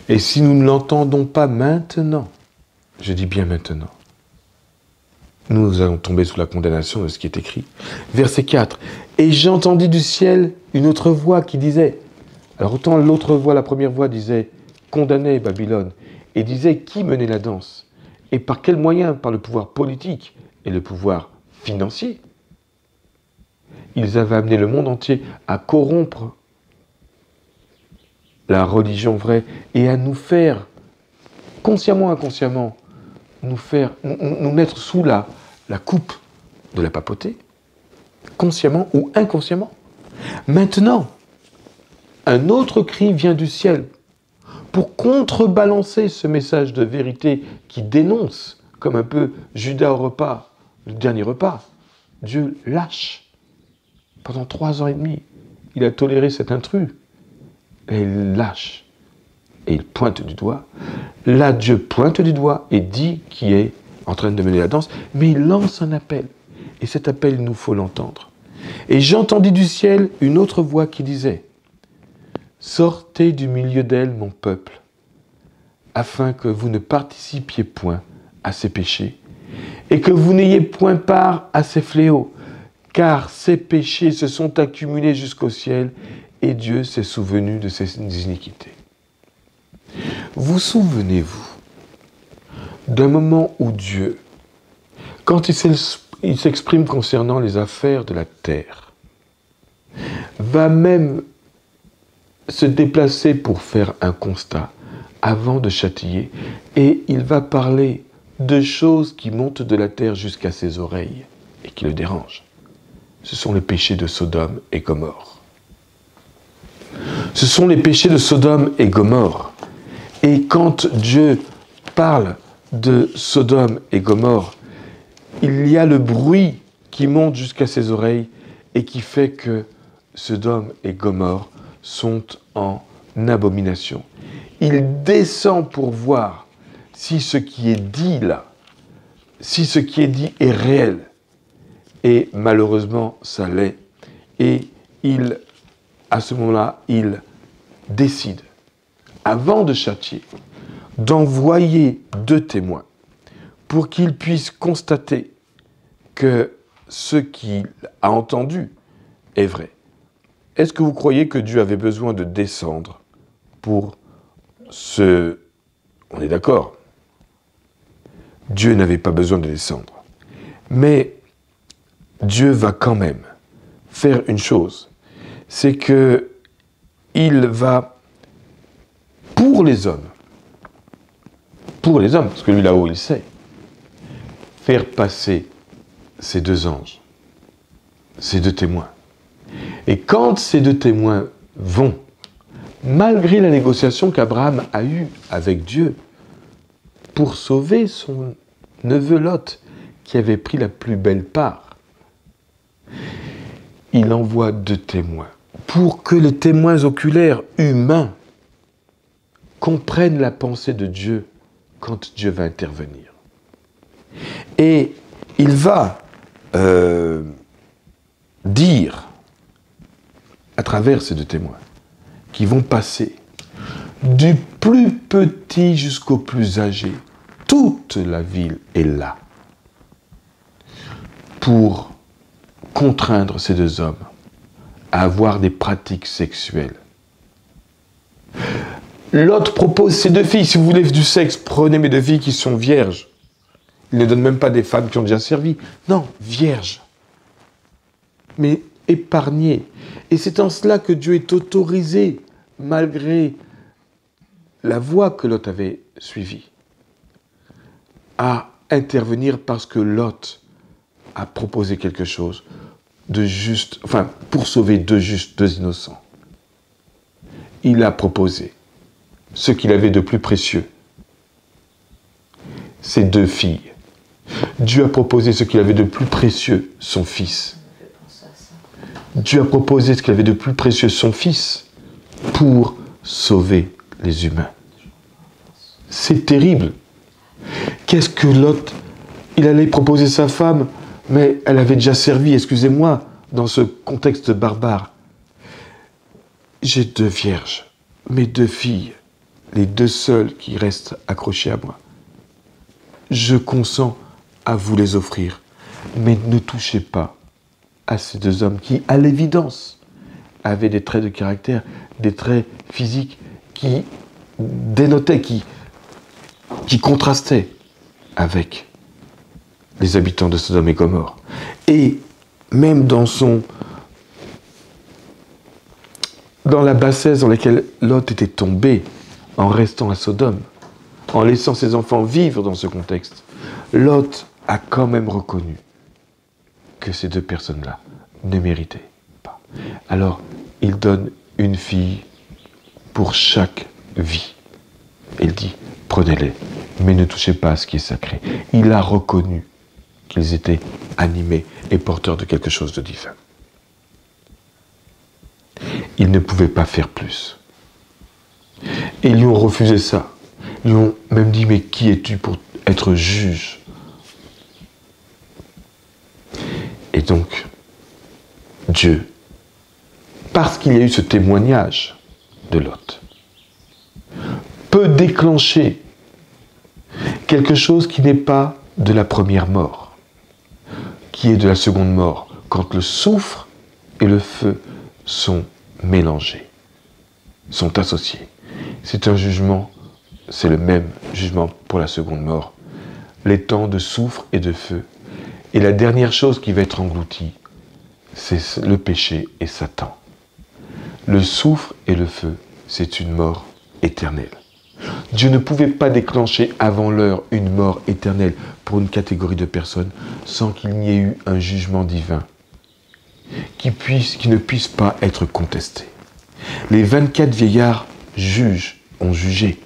Et si nous ne l'entendons pas maintenant, je dis bien maintenant, nous allons tomber sous la condamnation de ce qui est écrit. Verset 4, « Et j'entendis du ciel une autre voix qui disait, » alors autant l'autre voix, la première voix disait, « Condamnez Babylone », et disait qui menait la danse, et par quel moyen, par le pouvoir politique et le pouvoir financier. Ils avaient amené le monde entier à corrompre la religion vraie et à nous faire, consciemment ou inconsciemment, nous mettre sous la coupe de la papauté, consciemment ou inconsciemment. Maintenant, un autre cri vient du ciel pour contrebalancer ce message de vérité qui dénonce, comme un peu Judas au repas, le dernier repas. Dieu lâche. Pendant 3 ans et demi, il a toléré cet intrus. Et il lâche. Et il pointe du doigt. Là, Dieu pointe du doigt et dit qui est en train de mener la danse, mais il lance un appel. Et cet appel, il nous faut l'entendre. Et j'entendis du ciel une autre voix qui disait « Sortez du milieu d'elle, mon peuple, afin que vous ne participiez point à ses péchés, et que vous n'ayez point part à ses fléaux, car ses péchés se sont accumulés jusqu'au ciel, et Dieu s'est souvenu de ses iniquités. » Vous souvenez-vous d'un moment où Dieu, quand il s'exprime concernant les affaires de la terre, va même se déplacer pour faire un constat avant de châtier, et il va parler de choses qui montent de la terre jusqu'à ses oreilles et qui le dérangent. Ce sont les péchés de Sodome et Gomorrhe. Ce sont les péchés de Sodome et Gomorrhe. Et quand Dieu parle de Sodome et Gomorrhe, il y a le bruit qui monte jusqu'à ses oreilles et qui fait que Sodome et Gomorrhe sont en abomination. Il descend pour voir si ce qui est dit là, si ce qui est dit est réel. Et malheureusement, ça l'est. Et à ce moment-là, il décide, avant de châtier, d'envoyer 2 témoins pour qu'il puisse constater que ce qu'il a entendu est vrai. Est-ce que vous croyez que Dieu avait besoin de descendre pour ce... On est d'accord. Dieu n'avait pas besoin de descendre. Mais Dieu va quand même faire une chose. C'est que il va, pour les hommes, parce que lui là-haut il sait, faire passer ces 2 anges, ces 2 témoins. Et quand ces 2 témoins vont, malgré la négociation qu'Abraham a eue avec Dieu pour sauver son neveu Lot, qui avait pris la plus belle part, il envoie 2 témoins pour que les témoins oculaires humains comprennent la pensée de Dieu quand Dieu va intervenir. Et il va dire, à travers ces 2 témoins, qui vont passer du plus petit jusqu'au plus âgé, toute la ville est là pour contraindre ces 2 hommes à avoir des pratiques sexuelles. Lot propose ses 2 filles, si vous voulez du sexe, prenez mes 2 filles qui sont vierges. Il ne donne même pas des femmes qui ont déjà servi. Non, vierges. Mais épargnées. Et c'est en cela que Dieu est autorisé, malgré la voie que Lot avait suivie, à intervenir parce que Lot a proposé quelque chose de juste, enfin, pour sauver 2 justes, 2 innocents. Il a proposé ce qu'il avait de plus précieux, ses 2 filles. Dieu a proposé ce qu'il avait de plus précieux, son fils. Dieu a proposé ce qu'il avait de plus précieux, son fils, pour sauver les humains. C'est terrible. Qu'est-ce que Lot, il allait proposer sa femme, mais elle avait déjà servi, excusez-moi, dans ce contexte barbare. J'ai 2 vierges, mes 2 filles, les 2 seules qui restent accrochées à moi. Je consens à vous les offrir, mais ne touchez pas à ces 2 hommes qui, à l'évidence, avaient des traits de caractère, des traits physiques qui dénotaient, qui contrastaient avec les habitants de Sodome et Gomorrhe. Et même dans la bassesse dans laquelle Lot était tombé en restant à Sodome, en laissant ses enfants vivre dans ce contexte, Lot a quand même reconnu que ces 2 personnes-là ne méritaient pas. Alors, il donne une fille pour chaque vie. Il dit, prenez-les, mais ne touchez pas à ce qui est sacré. Il a reconnu qu'ils étaient animés et porteurs de quelque chose de divin. Ils ne pouvaient pas faire plus. Et ils lui ont refusé ça. Ils lui ont même dit, mais qui es-tu pour être juge? Et donc, Dieu, parce qu'il y a eu ce témoignage de Lot, peut déclencher quelque chose qui n'est pas de la première mort, qui est de la seconde mort, quand le soufre et le feu sont mélangés, sont associés. C'est un jugement c'est le même jugement pour la seconde mort. Les temps de soufre et de feu. Et la dernière chose qui va être engloutie, c'est le péché et Satan. Le soufre et le feu, c'est une mort éternelle. Dieu ne pouvait pas déclencher avant l'heure une mort éternelle pour une catégorie de personnes sans qu'il n'y ait eu un jugement divin qui ne puisse pas être contesté. Les 24 vieillards ont jugé.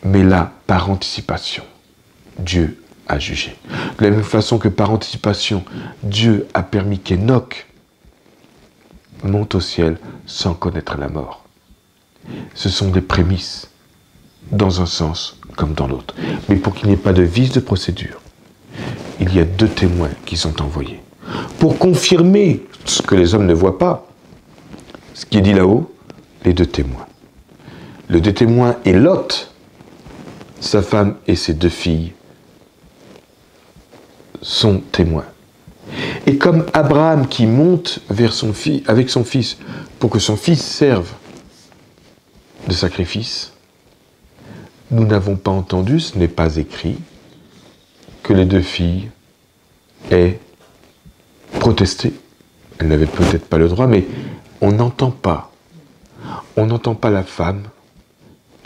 Mais là, par anticipation, Dieu a jugé. De la même façon que par anticipation, Dieu a permis qu'Enoch monte au ciel sans connaître la mort. Ce sont des prémices, dans un sens comme dans l'autre. Mais pour qu'il n'y ait pas de vice de procédure, il y a 2 témoins qui sont envoyés. Pour confirmer ce que les hommes ne voient pas, ce qui est dit là-haut, les 2 témoins. Le 2 témoins est Lot, sa femme et ses 2 filles sont témoins. Et comme Abraham qui monte vers son fils, avec son fils pour que son fils serve de sacrifice, nous n'avons pas entendu, ce n'est pas écrit, que les 2 filles aient protesté. Elles n'avaient peut-être pas le droit, mais on n'entend pas la femme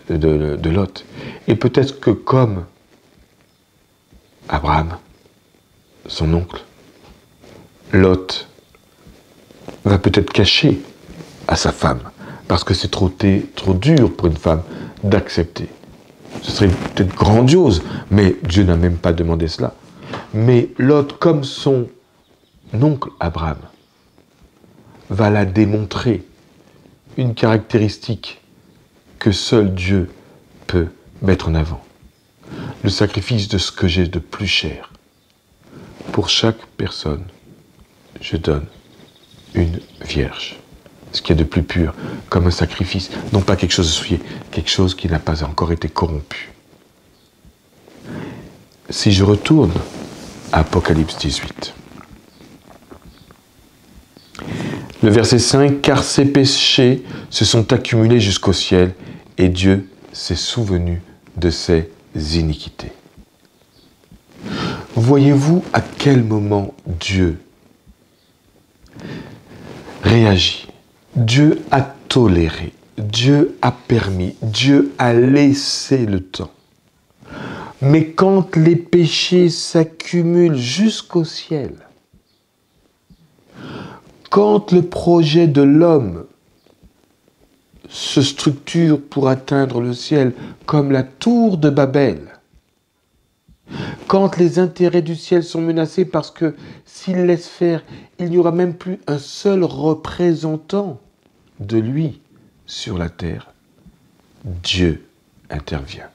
de Lot. Et peut-être que comme Abraham, son oncle, Lot va peut-être cacher à sa femme, parce que c'est trop dur pour une femme d'accepter. Ce serait peut-être grandiose, mais Dieu n'a même pas demandé cela. Mais Lot, comme son oncle Abraham, va la démontrer, une caractéristique que seul Dieu peut mettre en avant. Le sacrifice de ce que j'ai de plus cher. Pour chaque personne, je donne une vierge. Ce qu'il y a de plus pur, comme un sacrifice. Non pas quelque chose de souillé, quelque chose qui n'a pas encore été corrompu. Si je retourne à Apocalypse 18. Le verset 5, « Car ces péchés se sont accumulés jusqu'au ciel, et Dieu s'est souvenu de ses iniquités. » Voyez-vous à quel moment Dieu réagit? Dieu a toléré, Dieu a permis, Dieu a laissé le temps. Mais quand les péchés s'accumulent jusqu'au ciel, quand le projet de l'homme se structure pour atteindre le ciel comme la tour de Babel, quand les intérêts du ciel sont menacés parce que s'il laisse faire, il n'y aura même plus un seul représentant de lui sur la terre, Dieu intervient.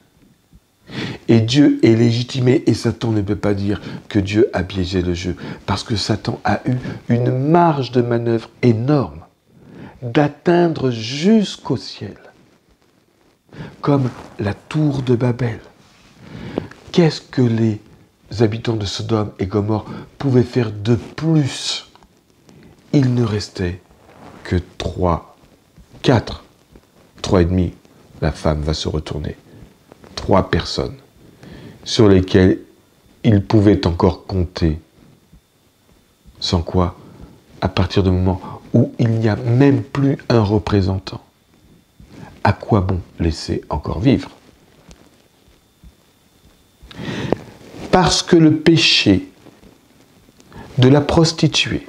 Et Dieu est légitimé et Satan ne peut pas dire que Dieu a biaisé le jeu parce que Satan a eu une marge de manœuvre énorme d'atteindre jusqu'au ciel, comme la tour de Babel. Qu'est-ce que les habitants de Sodome et Gomorrhe pouvaient faire de plus? Il ne restait que 4, 3,5, la femme va se retourner. 3 personnes sur lesquelles ils pouvaient encore compter. Sans quoi, à partir du moment où il n'y a même plus un représentant, à quoi bon laisser encore vivre? Parce que le péché de la prostituée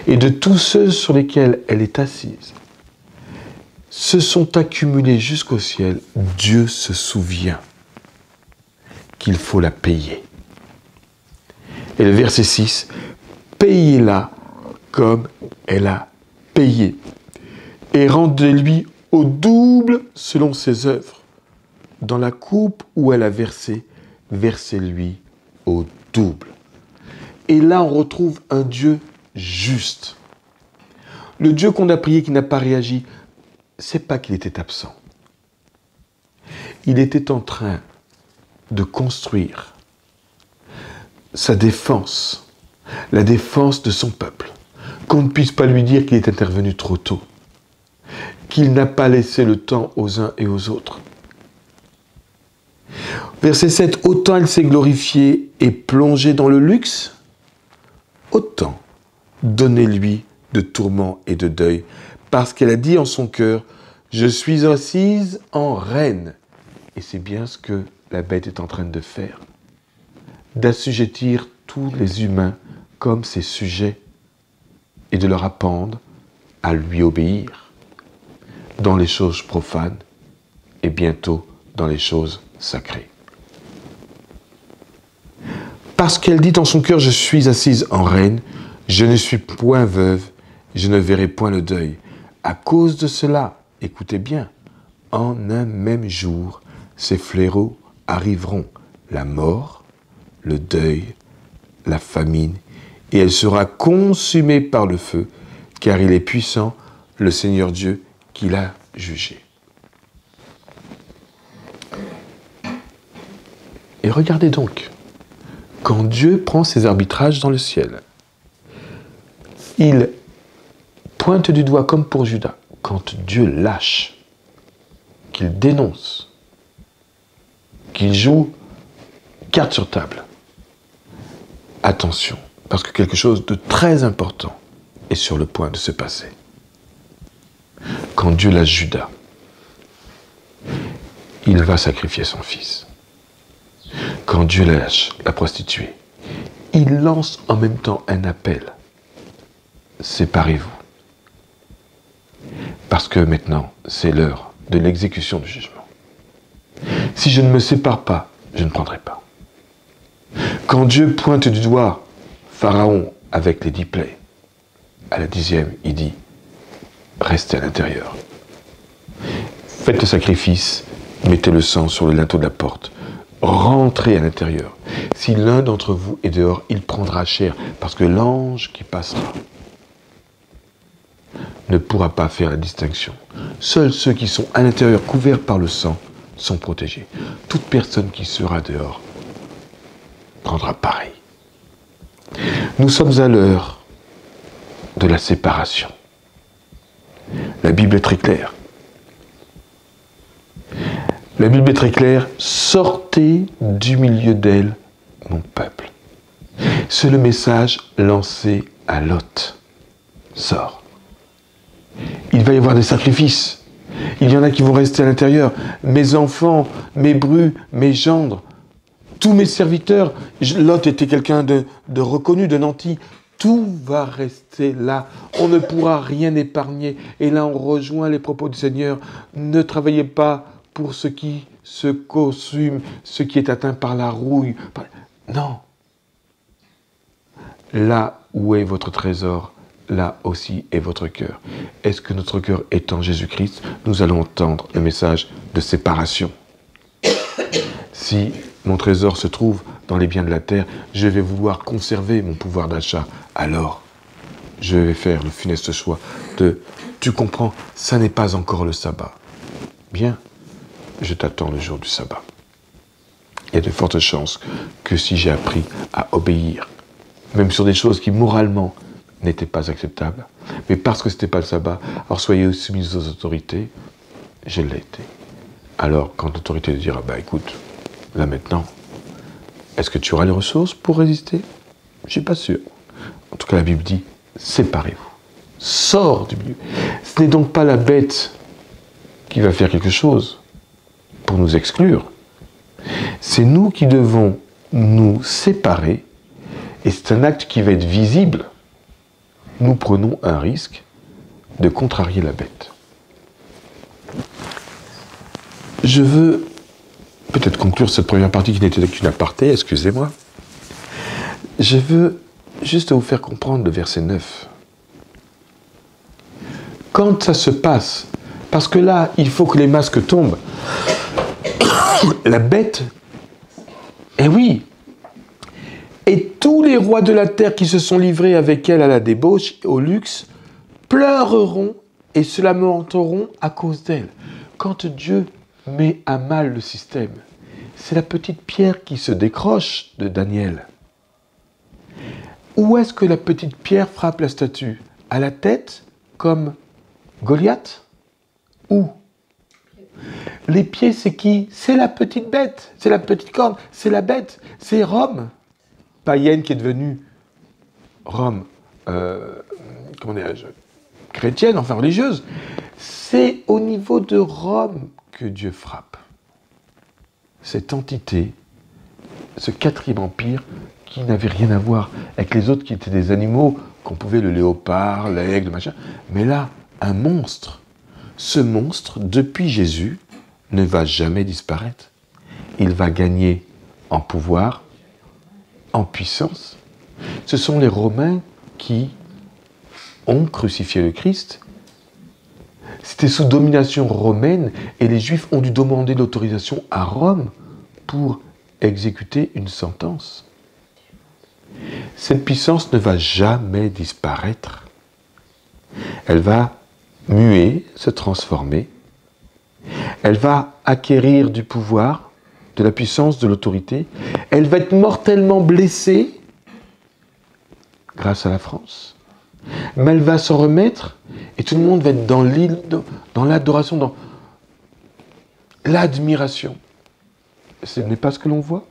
et de tous ceux sur lesquels elle est assise se sont accumulés jusqu'au ciel, Dieu se souvient qu'il faut la payer. Et le verset 6, « Payez-la comme elle a payé, et rendez-lui au double selon ses œuvres. Dans la coupe où elle a versé, versez-lui au double. » Et là, on retrouve un Dieu juste. Le Dieu qu'on a prié qui n'a pas réagi, c'est pas qu'il était absent. Il était en train de construire sa défense, la défense de son peuple. Qu'on ne puisse pas lui dire qu'il est intervenu trop tôt, qu'il n'a pas laissé le temps aux uns et aux autres. Verset 7, autant elle s'est glorifiée et plongée dans le luxe, autant donnez-lui de tourments et de deuil, parce qu'elle a dit en son cœur, je suis assise en reine. Et c'est bien ce que la bête est en train de faire, d'assujettir tous les humains comme ses sujets et de leur apprendre à lui obéir dans les choses profanes et bientôt dans les choses sacrées. Parce qu'elle dit en son cœur, je suis assise en reine, je ne suis point veuve, je ne verrai point le deuil. À cause de cela, écoutez bien, en un même jour, ces fléaux arriveront, la mort, le deuil, la famine, et elle sera consumée par le feu, car il est puissant, le Seigneur Dieu, qui l'a jugé. Et regardez donc, quand Dieu prend ses arbitrages dans le ciel, il pointe du doigt comme pour Judas. Quand Dieu lâche, qu'il dénonce, qu'il joue carte sur table, attention, parce que quelque chose de très important est sur le point de se passer. Quand Dieu lâche Judas, il va sacrifier son fils. Quand Dieu lâche la prostituée, il lance en même temps un appel. Séparez-vous. Parce que maintenant, c'est l'heure de l'exécution du jugement. Si je ne me sépare pas, je ne prendrai pas. Quand Dieu pointe du doigt Pharaon avec les 10 plaies, à la 10e, il dit, restez à l'intérieur. Faites le sacrifice, mettez le sang sur le linteau de la porte. Rentrez à l'intérieur. Si l'un d'entre vous est dehors, il prendra cher, parce que l'ange qui passera ne pourra pas faire la distinction. Seuls ceux qui sont à l'intérieur, couverts par le sang, sont protégés. Toute personne qui sera dehors prendra pareil. Nous sommes à l'heure de la séparation. La Bible est très claire. La Bible est très claire. Sortez du milieu d'elle, mon peuple. C'est le message lancé à Lot. Sors. Il va y avoir des sacrifices. Il y en a qui vont rester à l'intérieur. Mes enfants, mes brus, mes gendres, tous mes serviteurs. Lot était quelqu'un de reconnu, de nanti. Tout va rester là. On ne pourra rien épargner. Et là, on rejoint les propos du Seigneur. Ne travaillez pas pour ce qui se consume, ce qui est atteint par la rouille. Non. Là où est votre trésor, là aussi est votre cœur. Est-ce que notre cœur est en Jésus-Christ? Nous allons entendre le message de séparation. Si mon trésor se trouve dans les biens de la terre, je vais vouloir conserver mon pouvoir d'achat. Alors, je vais faire le funeste choix de, tu comprends, ça n'est pas encore le sabbat. Bien, je t'attends le jour du sabbat. Il y a de fortes chances que si j'ai appris à obéir, même sur des choses qui moralement n'étaient pas acceptables, mais parce que ce n'était pas le sabbat, alors soyez soumis aux autorités, je l'ai été. Alors, quand l'autorité dira, bah écoute, là maintenant, est-ce que tu auras les ressources pour résister? Je ne suis pas sûr. En tout cas, la Bible dit, séparez-vous. Sors du milieu. Ce n'est donc pas la bête qui va faire quelque chose pour nous exclure. C'est nous qui devons nous séparer, et c'est un acte qui va être visible. Nous prenons un risque de contrarier la bête. Je veux peut-être conclure cette première partie qui n'était qu'une aparté, excusez-moi. Je veux juste vous faire comprendre le verset 9. Quand ça se passe, parce que là, il faut que les masques tombent, la bête, eh oui, et tous les rois de la terre qui se sont livrés avec elle à la débauche, au luxe, pleureront et se lamenteront à cause d'elle. Quand Dieu met à mal le système, c'est la petite pierre qui se décroche de Daniel. Où est-ce que la petite pierre frappe la statue? À la tête, comme Goliath? Où? Les pieds, c'est qui? C'est la petite bête, c'est la petite corne, c'est la bête, c'est Rome. Païenne qui est devenue Rome, comment dirais-je, chrétienne, enfin religieuse. C'est au niveau de Rome que Dieu frappe. Cette entité, ce quatrième empire, qui n'avait rien à voir avec les autres qui étaient des animaux, qu'on pouvait le léopard, l'aigle, machin. Mais là, un monstre. Ce monstre, depuis Jésus, ne va jamais disparaître. Il va gagner en pouvoir, en puissance. Ce sont les Romains qui ont crucifié le Christ. C'était sous domination romaine et les Juifs ont dû demander l'autorisation à Rome pour exécuter une sentence. Cette puissance ne va jamais disparaître. Elle va muer, se transformer. Elle va acquérir du pouvoir, de la puissance, de l'autorité. Elle va être mortellement blessée grâce à la France. Mais elle va s'en remettre et tout le monde va être dans l'adoration, dans l'admiration. Ce n'est pas ce que l'on voit.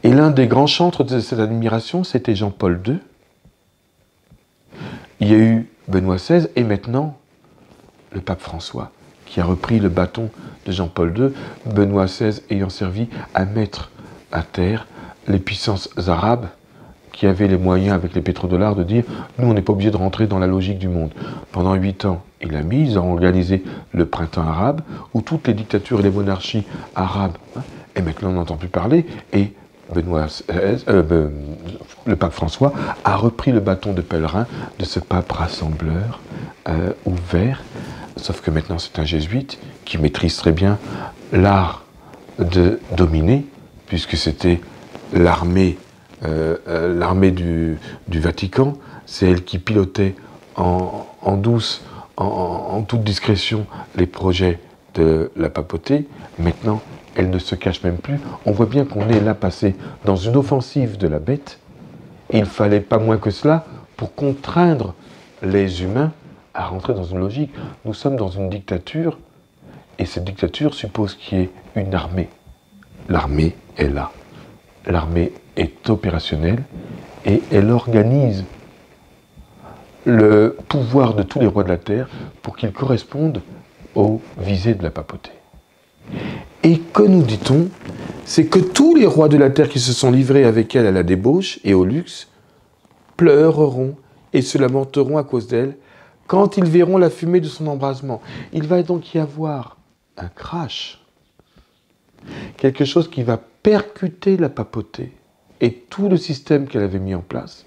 Et l'un des grands chantres de cette admiration, c'était Jean-Paul II. Il y a eu Benoît XVI et maintenant le pape François qui a repris le bâton de Jean-Paul II, Benoît XVI ayant servi à mettre à terre les puissances arabes qui avaient les moyens avec les pétrodollars de dire « nous on n'est pas obligé de rentrer dans la logique du monde ». Pendant 8 ans, ils ont organisé le printemps arabe où toutes les dictatures et les monarchies arabes, et maintenant on n'entend plus parler, et le pape François a repris le bâton de pèlerin de ce pape rassembleur ouvert, sauf que maintenant c'est un jésuite qui maîtrise très bien l'art de dominer, puisque c'était l'armée du Vatican, c'est elle qui pilotait en douce, en toute discrétion, les projets de la papauté. Maintenant, elle ne se cache même plus. On voit bien qu'on est là passé dans une offensive de la bête. Et il ne fallait pas moins que cela pour contraindre les humains à rentrer dans une logique. Nous sommes dans une dictature, et cette dictature suppose qu'il y ait une armée. L'armée est là. L'armée est opérationnelle et elle organise le pouvoir de tous les rois de la terre pour qu'ils correspondent aux visées de la papauté. Et que nous dit-on? C'est que tous les rois de la terre qui se sont livrés avec elle à la débauche et au luxe pleureront et se lamenteront à cause d'elle quand ils verront la fumée de son embrasement. Il va donc y avoir un crash, quelque chose qui va percuter la papauté et tout le système qu'elle avait mis en place,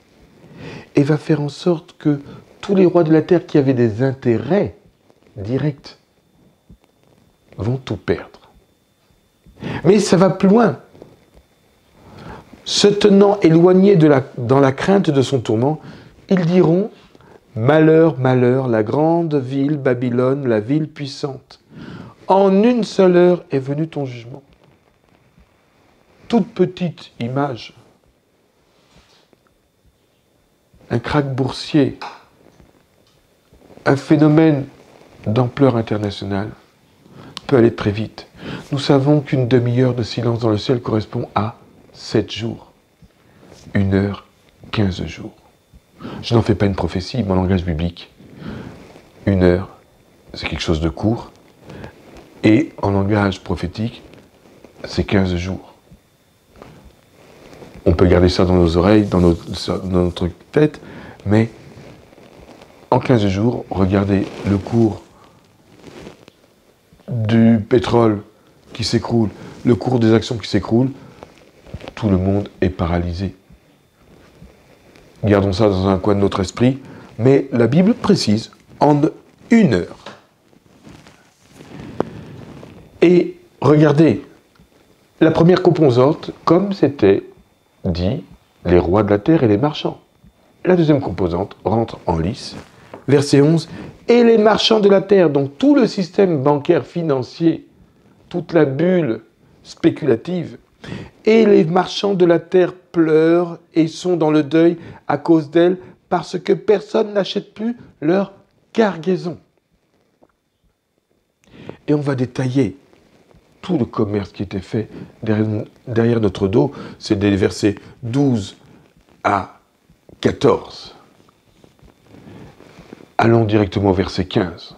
et va faire en sorte que tous les rois de la terre qui avaient des intérêts directs vont tout perdre. Mais ça va plus loin. Se tenant éloignés dans la crainte de son tourment, ils diront « Malheur, malheur, la grande ville Babylone, la ville puissante. En une seule heure est venu ton jugement. » Toute petite image. Un krach boursier, un phénomène d'ampleur internationale peut aller très vite. Nous savons qu'une demi-heure de silence dans le ciel correspond à 7 jours. 1 heure, 15 jours. Je n'en fais pas une prophétie, mon langage biblique. 1 heure, c'est quelque chose de court. Et en langage prophétique, c'est 15 jours. On peut garder ça dans nos oreilles, dans notre tête, mais en 15 jours, regardez le cours du pétrole qui s'écroule, le cours des actions qui s'écroulent, tout le monde est paralysé. Gardons ça dans un coin de notre esprit, mais la Bible précise en 1 heure. Et regardez, la première composante, comme c'était dit, les rois de la terre et les marchands. La deuxième composante rentre en lice. Verset 11, et les marchands de la terre, donc tout le système bancaire financier, toute la bulle spéculative, et les marchands de la terre pleurent et sont dans le deuil à cause d'elle, parce que personne n'achète plus leur cargaison. Et on va détailler tout le commerce qui était fait derrière notre dos. C'est des versets 12 à 14. Allons directement au verset 15.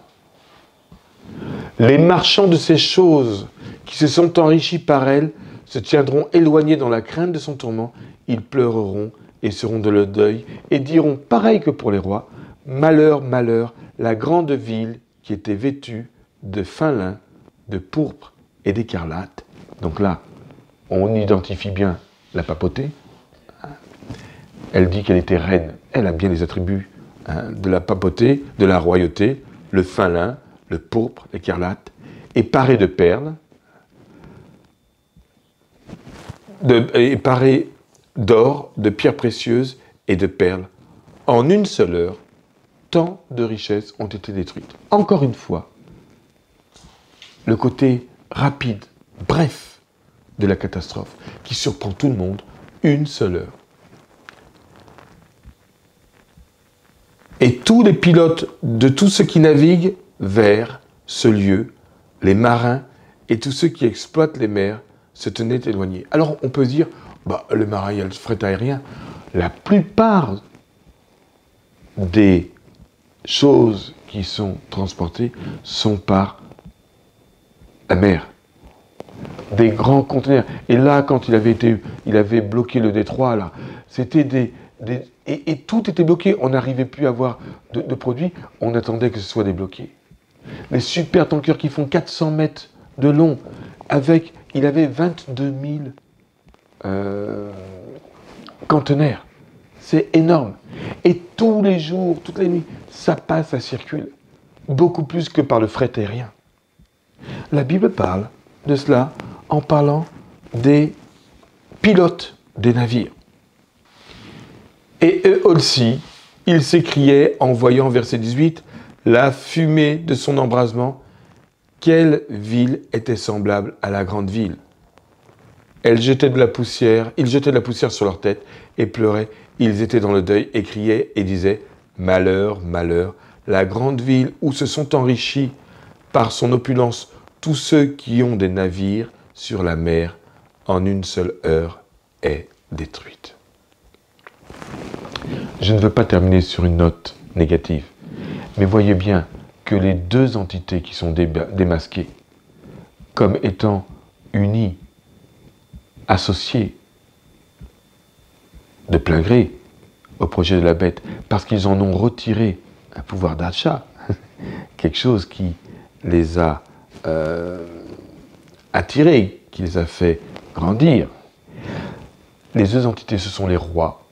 Les marchands de ces choses qui se sont enrichis par elles se tiendront éloignés dans la crainte de son tourment. Ils pleureront et seront de le deuil et diront, pareil que pour les rois, malheur, malheur, la grande ville qui était vêtue de fin lin, de pourpre et d'écarlate. Donc là, on identifie bien la papauté. Elle dit qu'elle était reine. Elle a bien les attributs de la papauté, de la royauté, le fin lin, le pourpre, l'écarlate, et parée de perles, et parée d'or, de pierres précieuses et de perles. En une seule heure, tant de richesses ont été détruites. Encore une fois, le côté rapide, bref, de la catastrophe, qui surprend tout le monde, une seule heure. Et tous les pilotes de tous ceux qui naviguent vers ce lieu, les marins et tous ceux qui exploitent les mers, se tenaient éloignés. Alors on peut se dire, le marin, il y a le fret aérien. La plupart des choses qui sont transportées sont par la mer. Des grands conteneurs. Et là, quand il avait bloqué le détroit, là, c'était et tout était bloqué. On n'arrivait plus à avoir de produits. On attendait que ce soit débloqué. Les super tankers qui font 400 mètres de long, il avait 22 000 conteneurs. C'est énorme. Et tous les jours, toutes les nuits, ça passe, ça circule. Beaucoup plus que par le fret aérien. La Bible parle de cela en parlant des pilotes des navires. Et eux aussi, ils s'écriaient en voyant, verset 18, la fumée de son embrasement. Quelle ville était semblable à la grande ville? Ils jetaient de la poussière sur leur tête et pleuraient. Ils étaient dans le deuil et criaient et disaient « Malheur, malheur, la grande ville où se sont enrichis par son opulence tous ceux qui ont des navires sur la mer, en une seule heure est détruite. » Je ne veux pas terminer sur une note négative, mais voyez bien que les deux entités qui sont démasquées comme étant unies, associées de plein gré au projet de la bête, parce qu'ils en ont retiré un pouvoir d'achat, quelque chose qui les a attirés, qui les a fait grandir. Les deux entités, ce sont les rois,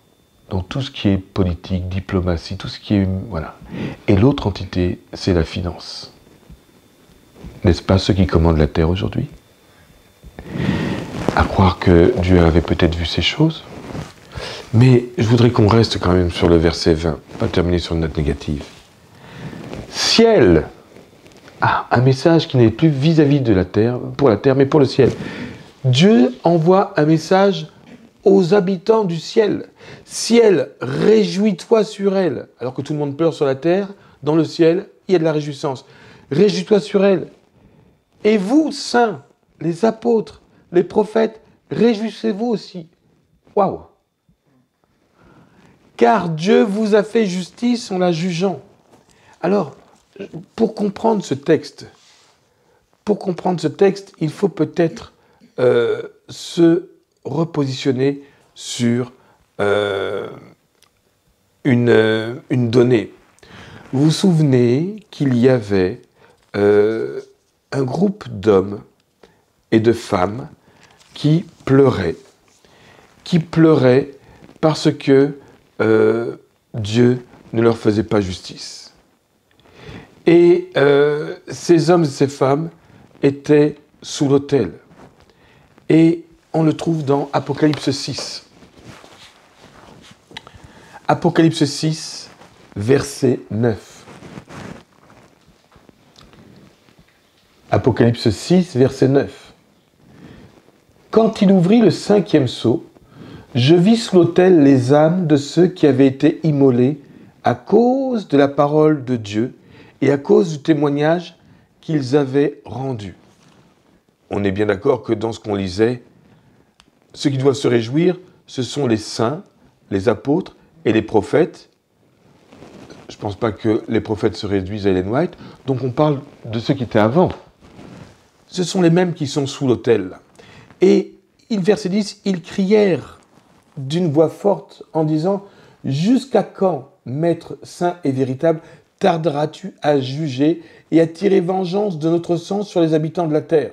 dans tout ce qui est politique, diplomatie, tout ce qui est... Voilà. Et l'autre entité, c'est la finance. N'est-ce pas ceux qui commandent la terre aujourd'hui? À croire que Dieu avait peut-être vu ces choses. Mais je voudrais qu'on reste quand même sur le verset 20, pas terminer sur une note négative. Ciel! Un message qui n'est plus vis-à-vis de la terre, pour la terre, mais pour le ciel. Dieu envoie un message aux habitants du ciel. Ciel, réjouis-toi sur elle. Alors que tout le monde pleure sur la terre, dans le ciel, il y a de la réjouissance. Réjouis-toi sur elle. Et vous, saints, les apôtres, les prophètes, réjouissez-vous aussi. Waouh! Car Dieu vous a fait justice en la jugeant. Alors, pour comprendre ce texte, il faut peut-être se repositionner sur une donnée. Vous vous souvenez qu'il y avait un groupe d'hommes et de femmes qui pleuraient parce que Dieu ne leur faisait pas justice. Et ces hommes et ces femmes étaient sous l'autel. Et on le trouve dans Apocalypse 6. Apocalypse 6, verset 9. Apocalypse 6, verset 9. Quand il ouvrit le 5e sceau, je vis sous l'autel les âmes de ceux qui avaient été immolés à cause de la parole de Dieu et à cause du témoignage qu'ils avaient rendu. On est bien d'accord que dans ce qu'on lisait, ceux qui doivent se réjouir, ce sont les saints, les apôtres et les prophètes. Je ne pense pas que les prophètes se réduisent à Ellen White, donc on parle de ceux qui étaient avant. Ce sont les mêmes qui sont sous l'autel. Et, verset 10, ils crièrent d'une voix forte en disant « Jusqu'à quand, Maître saint et véritable, tarderas-tu à juger et à tirer vengeance de notre sang sur les habitants de la terre ?»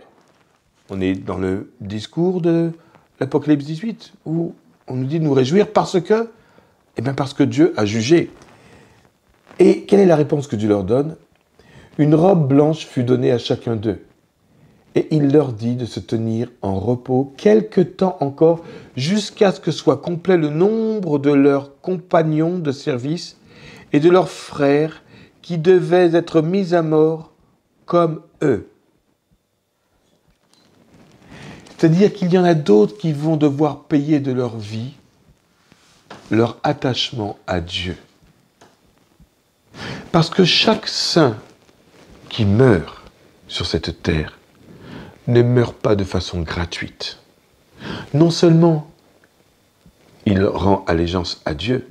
On est dans le discours de l'Apocalypse 18, où on nous dit de nous réjouir parce que, parce que Dieu a jugé. Et quelle est la réponse que Dieu leur donne ? Une robe blanche fut donnée à chacun d'eux. Et il leur dit de se tenir en repos quelque temps encore, jusqu'à ce que soit complet le nombre de leurs compagnons de service et de leurs frères qui devaient être mis à mort comme eux. C'est-à-dire qu'il y en a d'autres qui vont devoir payer de leur vie leur attachement à Dieu. Parce que chaque saint qui meurt sur cette terre ne meurt pas de façon gratuite. Non seulement il rend allégeance à Dieu,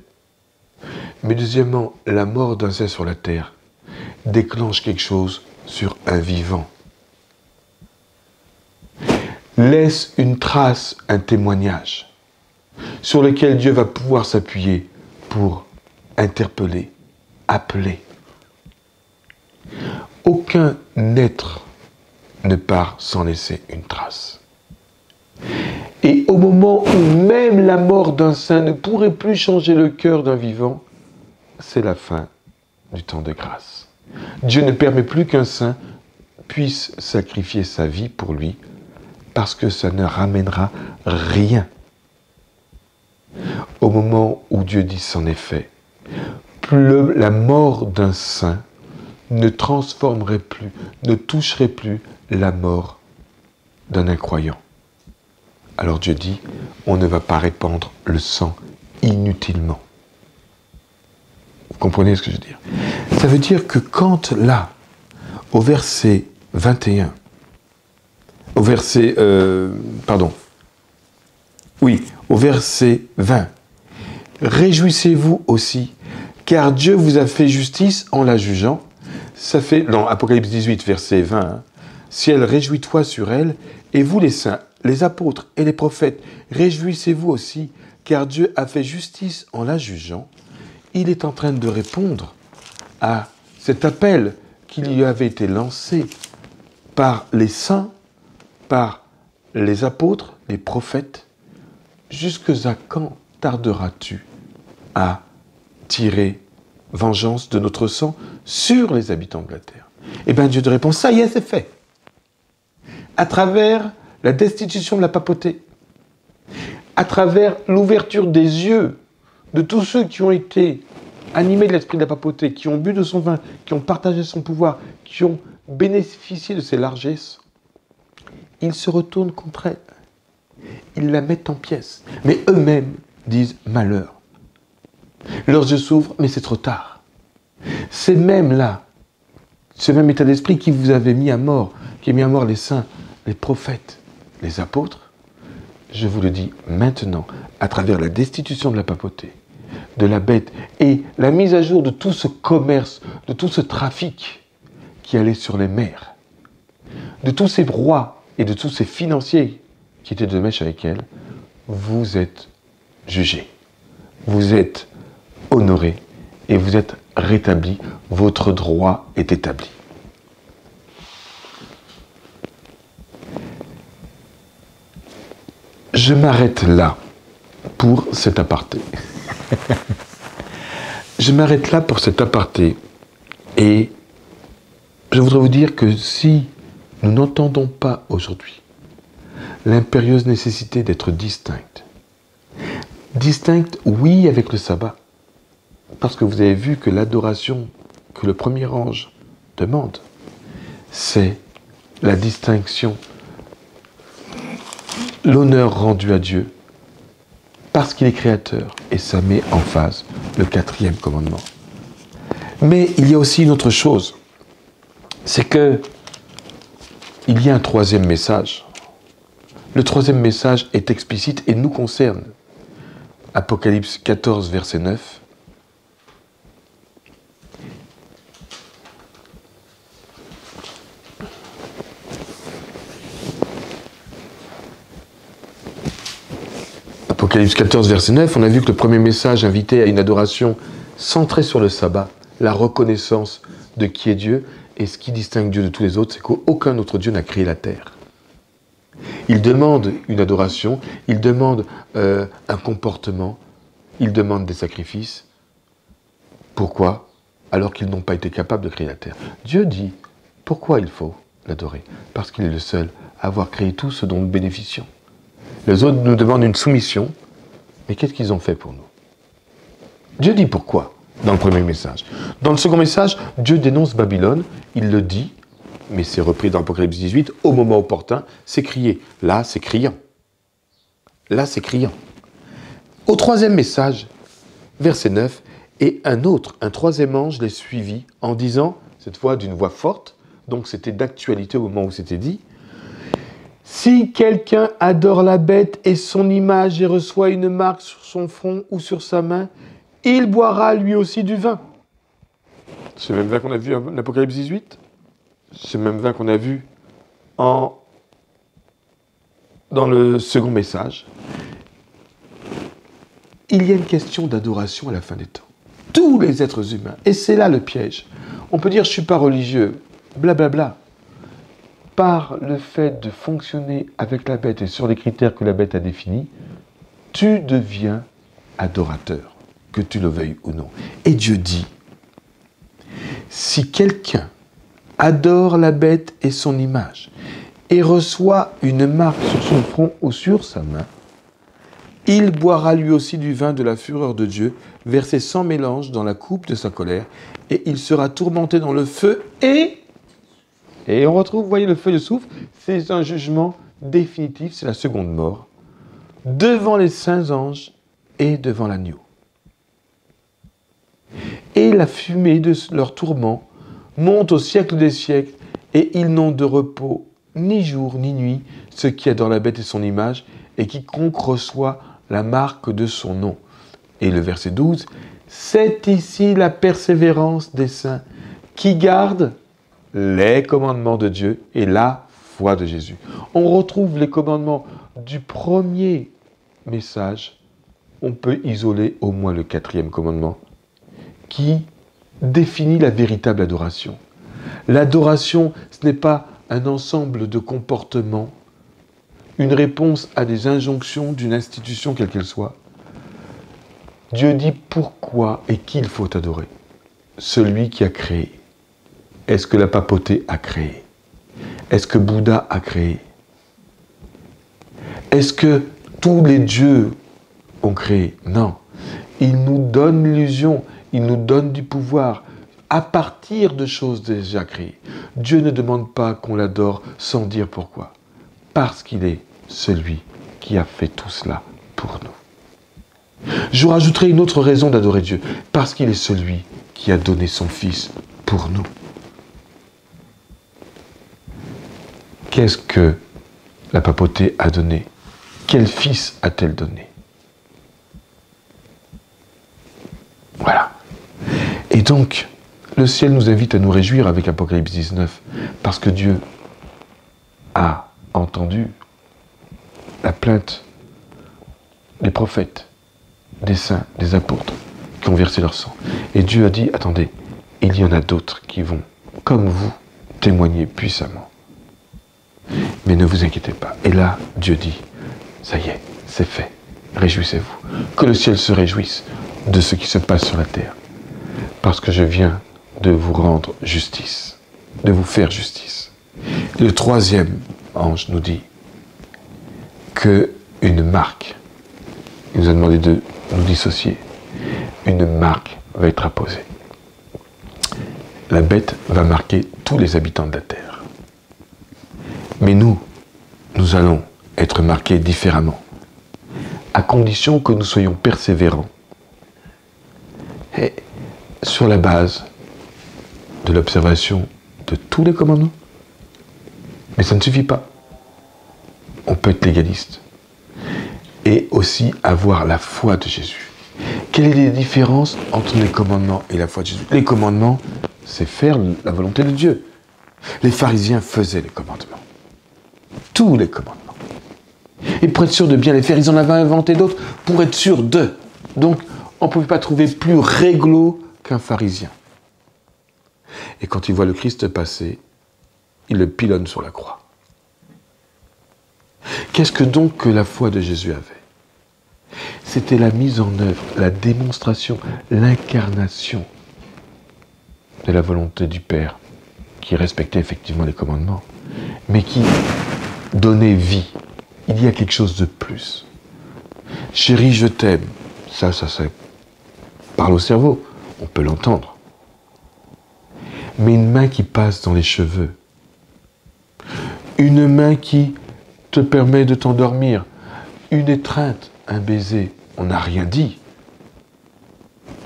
mais deuxièmement, la mort d'un saint sur la terre déclenche quelque chose sur un vivant. Laisse une trace, un témoignage, sur lequel Dieu va pouvoir s'appuyer pour interpeller, appeler. Aucun être ne part sans laisser une trace. Et au moment où même la mort d'un saint ne pourrait plus changer le cœur d'un vivant, c'est la fin du temps de grâce. Dieu ne permet plus qu'un saint puisse sacrifier sa vie pour lui, parce que ça ne ramènera rien. Au moment où Dieu dit c'en est fait, la mort d'un saint ne transformerait plus, ne toucherait plus la mort d'un incroyant. Alors Dieu dit, on ne va pas répandre le sang inutilement. Vous comprenez ce que je veux dire ? Ça veut dire que quand là, au verset 21, au verset 20, réjouissez-vous aussi, car Dieu vous a fait justice en la jugeant. Ça fait, dans Apocalypse 18, verset 20, ciel, réjouis-toi sur elle, et vous les saints, les apôtres et les prophètes, réjouissez-vous aussi, car Dieu a fait justice en la jugeant. Il est en train de répondre à cet appel qui lui avait été lancé par les saints, par les apôtres, les prophètes. Jusqu'à quand tarderas-tu à tirer vengeance de notre sang sur les habitants de la terre ? Eh bien, Dieu te répond, ça y est, c'est fait. À travers la destitution de la papauté, à travers l'ouverture des yeux de tous ceux qui ont été animés de l'esprit de la papauté, qui ont bu de son vin, qui ont partagé son pouvoir, qui ont bénéficié de ses largesses, ils se retournent contre elle. Ils la mettent en pièces. Mais eux-mêmes disent malheur. Leurs yeux s'ouvrent, mais c'est trop tard. C'est même là, ce même état d'esprit qui vous avait mis à mort, qui a mis à mort les saints, les prophètes, les apôtres. Je vous le dis maintenant, à travers la destitution de la papauté, de la bête et la mise à jour de tout ce commerce, de tout ce trafic qui allait sur les mers, de tous ces rois et de tous ces financiers qui étaient de mèche avec elle, vous êtes jugés, vous êtes honorés et vous êtes rétablis, votre droit est établi. Je m'arrête là pour cet aparté. Je m'arrête là pour cet aparté et je voudrais vous dire que si nous n'entendons pas aujourd'hui l'impérieuse nécessité d'être distincts, oui, avec le sabbat, parce que vous avez vu que l'adoration que le premier ange demande, c'est la distinction, l'honneur rendu à Dieu, parce qu'il est créateur, et ça met en phase le 4e commandement. Mais il y a aussi une autre chose, c'est que il y a un troisième message. Le troisième message est explicite et nous concerne. Apocalypse 14, verset 9. Apocalypse 14, verset 9, on a vu que le premier message invitait à une adoration centrée sur le sabbat, la reconnaissance de qui est Dieu, et ce qui distingue Dieu de tous les autres, c'est qu'aucun autre Dieu n'a créé la terre. Il demande une adoration, il demande un comportement, il demande des sacrifices. Pourquoi? Alors qu'ils n'ont pas été capables de créer la terre. Dieu dit, pourquoi il faut l'adorer? Parce qu'il est le seul à avoir créé tout ce dont nous bénéficions. Les autres nous demandent une soumission, mais qu'est-ce qu'ils ont fait pour nous? Dieu dit pourquoi, dans le premier message. Dans le second message, Dieu dénonce Babylone, il le dit, mais c'est repris dans Apocalypse 18, au moment opportun, c'est crié. Là, c'est criant. Là, c'est criant. Au troisième message, verset 9, et un troisième ange les suivit en disant, cette fois d'une voix forte, donc c'était d'actualité au moment où c'était dit, si quelqu'un adore la bête et son image et reçoit une marque sur son front ou sur sa main, il boira lui aussi du vin. C'est le même vin qu'on a vu en Apocalypse 18. C'est le même vin qu'on a vu dans le second message. Il y a une question d'adoration à la fin des temps. Tous les êtres humains, et c'est là le piège. On peut dire je ne suis pas religieux, blablabla. Par le fait de fonctionner avec la bête et sur les critères que la bête a définis, tu deviens adorateur, que tu le veuilles ou non. Et Dieu dit, si quelqu'un adore la bête et son image, et reçoit une marque sur son front ou sur sa main, il boira lui aussi du vin de la fureur de Dieu, versé sans mélange dans la coupe de sa colère, et il sera tourmenté dans le feu et on retrouve, vous voyez, le feu de soufre, c'est un jugement définitif, c'est la seconde mort, devant les saints anges et devant l'agneau. Et la fumée de leur tourment monte au siècle des siècles, et ils n'ont de repos ni jour ni nuit, ceux qui adorent la bête et son image, et quiconque reçoit la marque de son nom. Et le verset 12, c'est ici la persévérance des saints, qui gardent les commandements de Dieu et la foi de Jésus. On retrouve les commandements du premier message. On peut isoler au moins le quatrième commandement, qui définit la véritable adoration. L'adoration, ce n'est pas un ensemble de comportements, une réponse à des injonctions d'une institution quelle qu'elle soit. Dieu dit pourquoi et qui il faut adorer. Celui qui a créé. Est-ce que la papauté a créé? Est-ce que Bouddha a créé? Est-ce que tous les dieux ont créé? Non. Il nous donne l'illusion, il nous donne du pouvoir à partir de choses déjà créées. Dieu ne demande pas qu'on l'adore sans dire pourquoi. Parce qu'il est celui qui a fait tout cela pour nous. Je rajouterai une autre raison d'adorer Dieu. Parce qu'il est celui qui a donné son Fils pour nous. Qu'est-ce que la papauté a donné? Quel fils a-t-elle donné? Voilà. Et donc, le ciel nous invite à nous réjouir avec Apocalypse 19, parce que Dieu a entendu la plainte des prophètes, des saints, des apôtres, qui ont versé leur sang. Et Dieu a dit, attendez, il y en a d'autres qui vont, comme vous, témoigner puissamment. Mais ne vous inquiétez pas. Et là, Dieu dit, ça y est, c'est fait. Réjouissez-vous. Que le ciel se réjouisse de ce qui se passe sur la terre. Parce que je viens de vous rendre justice, de vous faire justice. Et le troisième ange nous dit qu'une marque, il nous a demandé de nous dissocier, une marque va être apposée. La bête va marquer tous les habitants de la terre. Mais nous allons être marqués différemment, à condition que nous soyons persévérants. Et sur la base de l'observation de tous les commandements Mais ça ne suffit pas. On peut être légaliste et aussi avoir la foi de Jésus. Quelle est la différence entre les commandements et la foi de Jésus? Les commandements, c'est faire la volonté de Dieu. Les pharisiens faisaient les commandements. Tous les commandements. Et pour être sûr de bien les faire, ils en avaient inventé d'autres pour être sûr d'eux. Donc, on ne pouvait pas trouver plus réglo qu'un pharisien. Et quand il voit le Christ passer, il le pilonne sur la croix. Qu'est-ce que donc que la foi de Jésus avait? C'était la mise en œuvre, la démonstration, l'incarnation de la volonté du Père, qui respectait effectivement les commandements, mais qui donnait vie. Il y a quelque chose de plus. Chérie, je t'aime. Ça parle au cerveau, on peut l'entendre. Mais une main qui passe dans les cheveux, une main qui te permet de t'endormir, une étreinte, un baiser, on n'a rien dit.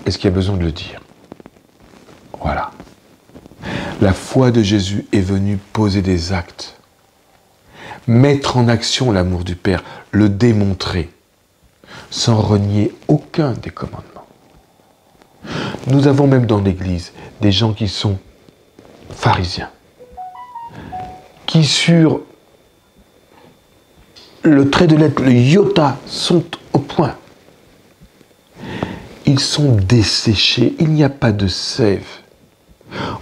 Est-ce qu'il y a besoin de le dire? Voilà. La foi de Jésus est venue poser des actes, mettre en action l'amour du Père, le démontrer, sans renier aucun des commandements. Nous avons même dans l'Église des gens qui sont pharisiens, qui sur le trait de lettre, le iota, sont au point. Ils sont desséchés, il n'y a pas de sève.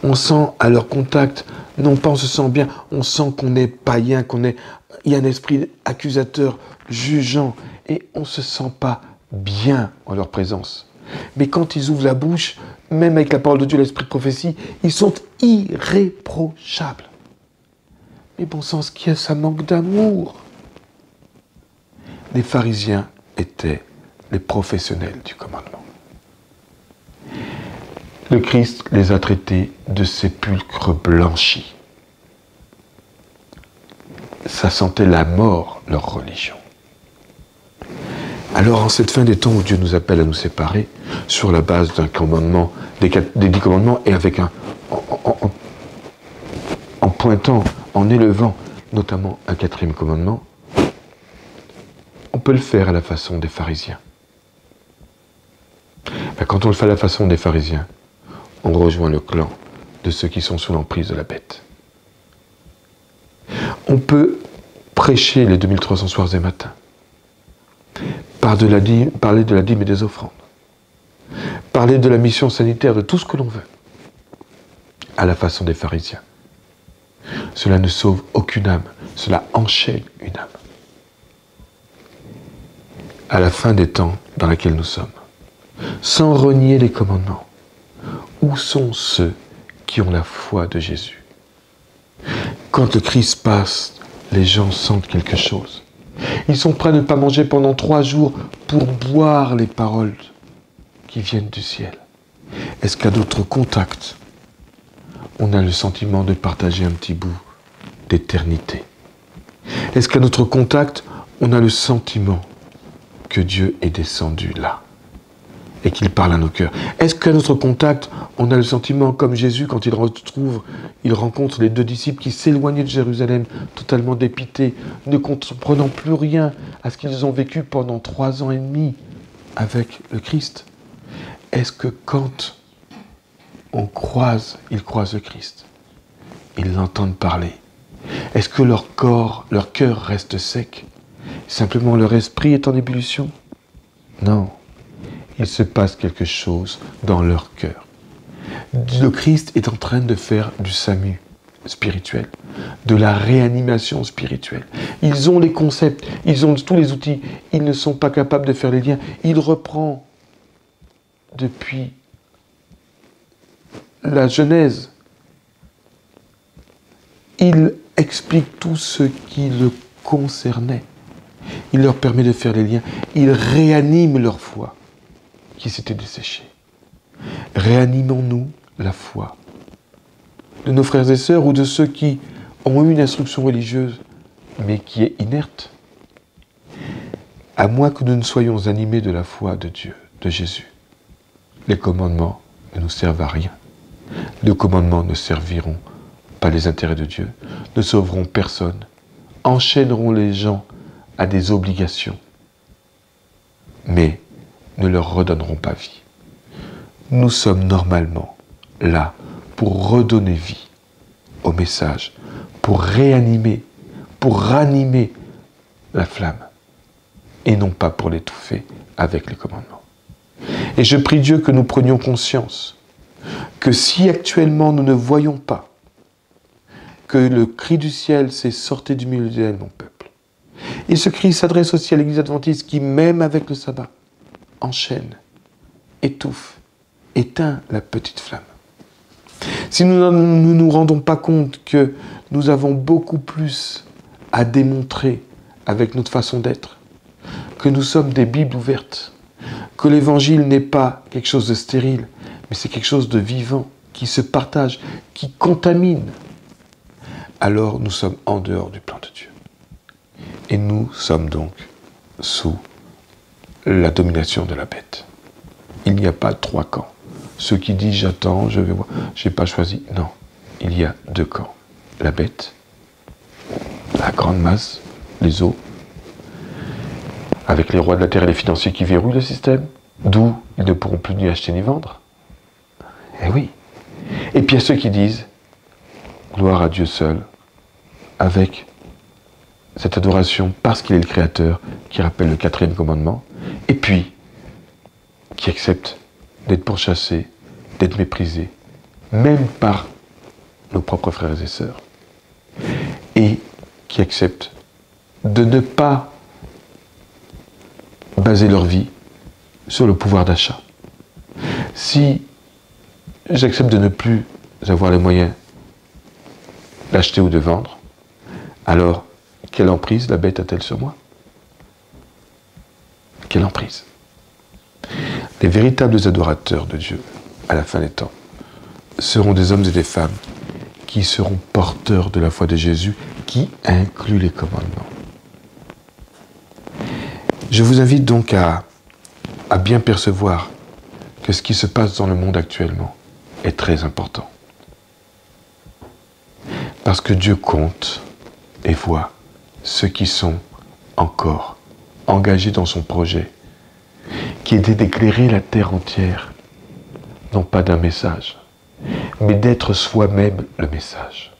On sent à leur contact, non pas on se sent bien, on sent qu'on est païen, il y a un esprit accusateur, jugeant, et on ne se sent pas bien en leur présence. Mais quand ils ouvrent la bouche, même avec la parole de Dieu, l'esprit de prophétie, ils sont irréprochables. Mais bon sang, ce qu'il y a, ça manque d'amour. Les pharisiens étaient les professionnels du commandement. Le Christ les a traités de sépulcres blanchis. Ça sentait la mort, leur religion. Alors, en cette fin des temps où Dieu nous appelle à nous séparer, sur la base d'un commandement, des 10 commandements, et avec en pointant, en élevant notamment un 4e commandement, on peut le faire à la façon des pharisiens. Ben, quand on le fait à la façon des pharisiens, on rejoint le clan de ceux qui sont sous l'emprise de la bête. On peut prêcher les 2300 soirs et matins, parler de la dîme et des offrandes, parler de la mission sanitaire, de tout ce que l'on veut, à la façon des pharisiens. Cela ne sauve aucune âme, cela enchaîne une âme. À la fin des temps dans lesquels nous sommes, sans renier les commandements, où sont ceux qui ont la foi de Jésus? Quand le Christ passe, les gens sentent quelque chose. Ils sont prêts à ne pas manger pendant 3 jours pour boire les paroles qui viennent du ciel. Est-ce qu'à d'autres contacts, on a le sentiment de partager un petit bout d'éternité? Est-ce qu'à notre contact, on a le sentiment que Dieu est descendu là et qu'il parle à nos cœurs? Est-ce qu'à notre contact, on a le sentiment, comme Jésus, quand il rencontre les 2 disciples qui s'éloignaient de Jérusalem, totalement dépités, ne comprenant plus rien à ce qu'ils ont vécu pendant 3 ans et demi avec le Christ? Est-ce que quand ils croisent le Christ, ils l'entendent parler? Est-ce que leur cœur reste sec? Simplement leur esprit est en ébullition? Non. Il se passe quelque chose dans leur cœur. Le Christ est en train de faire du salut spirituel, de la réanimation spirituelle. Ils ont les concepts, ils ont tous les outils, ils ne sont pas capables de faire les liens. Il reprend depuis la Genèse. Il explique tout ce qui le concernait. Il leur permet de faire les liens. Il réanime leur foi qui s'était desséchée. Réanimons-nous la foi de nos frères et sœurs ou de ceux qui ont eu une instruction religieuse mais qui est inerte. À moins que nous ne soyons animés de la foi de Dieu, de Jésus, les commandements ne nous servent à rien. Les commandements ne serviront pas les intérêts de Dieu, ne sauveront personne, enchaîneront les gens à des obligations, mais ne leur redonneront pas vie. Nous sommes normalement là pour redonner vie au message, pour réanimer, pour ranimer la flamme, et non pas pour l'étouffer avec les commandements. Et je prie Dieu que nous prenions conscience que si actuellement nous ne voyons pas que le cri du ciel s'est sorti du milieu de mon peuple, et ce cri s'adresse aussi à l'Église adventiste qui, même avec le sabbat, enchaîne, étouffe, éteint la petite flamme. Si nous ne nous rendons pas compte que nous avons beaucoup plus à démontrer avec notre façon d'être, que nous sommes des Bibles ouvertes, que l'Évangile n'est pas quelque chose de stérile, mais c'est quelque chose de vivant, qui se partage, qui contamine, alors nous sommes en dehors du plan de Dieu. Et nous sommes donc sous la domination de la bête. Il n'y a pas 3 camps. Ceux qui disent j'attends, je vais voir, je n'ai pas choisi. Non, il y a 2 camps. La bête, la grande masse, les eaux, avec les rois de la terre et les financiers qui verrouillent le système, d'où ils ne pourront plus ni acheter ni vendre. Eh oui. Et puis il y a ceux qui disent gloire à Dieu seul, avec cette adoration parce qu'il est le Créateur, qui rappelle le 4e commandement, et puis qui accepte d'être pourchassé, d'être méprisé, même par nos propres frères et sœurs, et qui accepte de ne pas baser leur vie sur le pouvoir d'achat. Si j'accepte de ne plus avoir les moyens d'acheter ou de vendre, alors quelle emprise la bête a-t-elle sur moi? Quelle emprise? Les véritables adorateurs de Dieu, à la fin des temps, seront des hommes et des femmes qui seront porteurs de la foi de Jésus, qui inclut les commandements. Je vous invite donc à bien percevoir que ce qui se passe dans le monde actuellement est très important. Parce que Dieu compte et voit ceux qui sont encore engagés dans son projet, qui était d'éclairer la terre entière, non pas d'un message, mais d'être soi-même le message.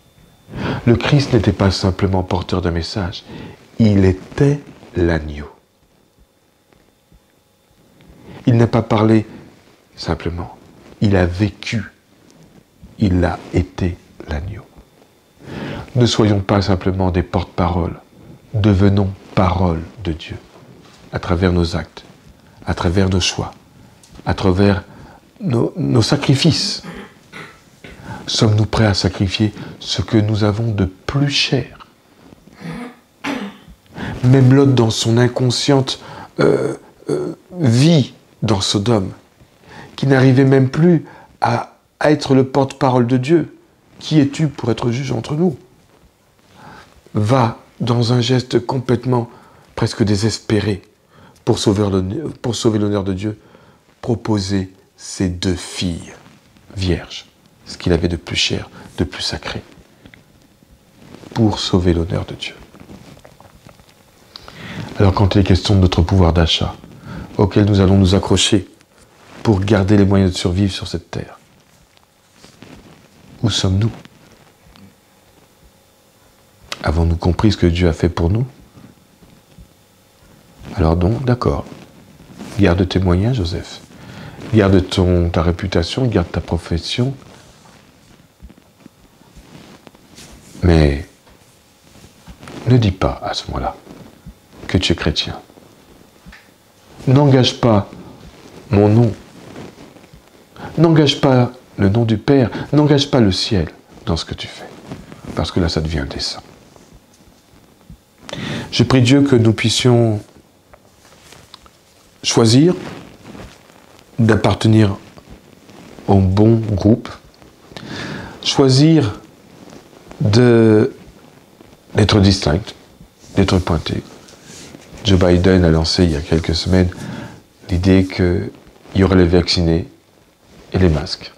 Le Christ n'était pas simplement porteur d'un message, il était l'agneau. Il n'a pas parlé simplement, il a vécu, il a été l'agneau. Ne soyons pas simplement des porte-paroles, devenons parole de Dieu, à travers nos actes, à travers nos choix, à travers nos sacrifices. Sommes-nous prêts à sacrifier ce que nous avons de plus cher? Même Lot, dans son inconsciente vie dans Sodome, qui n'arrivait même plus à être le porte-parole de Dieu. Qui es-tu pour être juge entre nous? Va dans un geste complètement, presque désespéré, pour sauver l'honneur de Dieu, proposer ses 2 filles vierges, ce qu'il avait de plus cher, de plus sacré, pour sauver l'honneur de Dieu. Alors quand il est question de notre pouvoir d'achat, auquel nous allons nous accrocher pour garder les moyens de survivre sur cette terre, où sommes-nous? Avons-nous compris ce que Dieu a fait pour nous? Alors donc, d'accord, garde tes moyens, Joseph. Garde ta réputation, garde ta profession. Mais ne dis pas à ce moment-là que tu es chrétien. N'engage pas mon nom. N'engage pas le nom du Père. N'engage pas le ciel dans ce que tu fais. Parce que là, ça devient indécent. Je prie Dieu que nous puissions choisir d'appartenir au bon groupe, choisir d'être distinct, d'être pointé. Joe Biden a lancé il y a quelques semaines l'idée qu'il y aurait les vaccinés et les masques.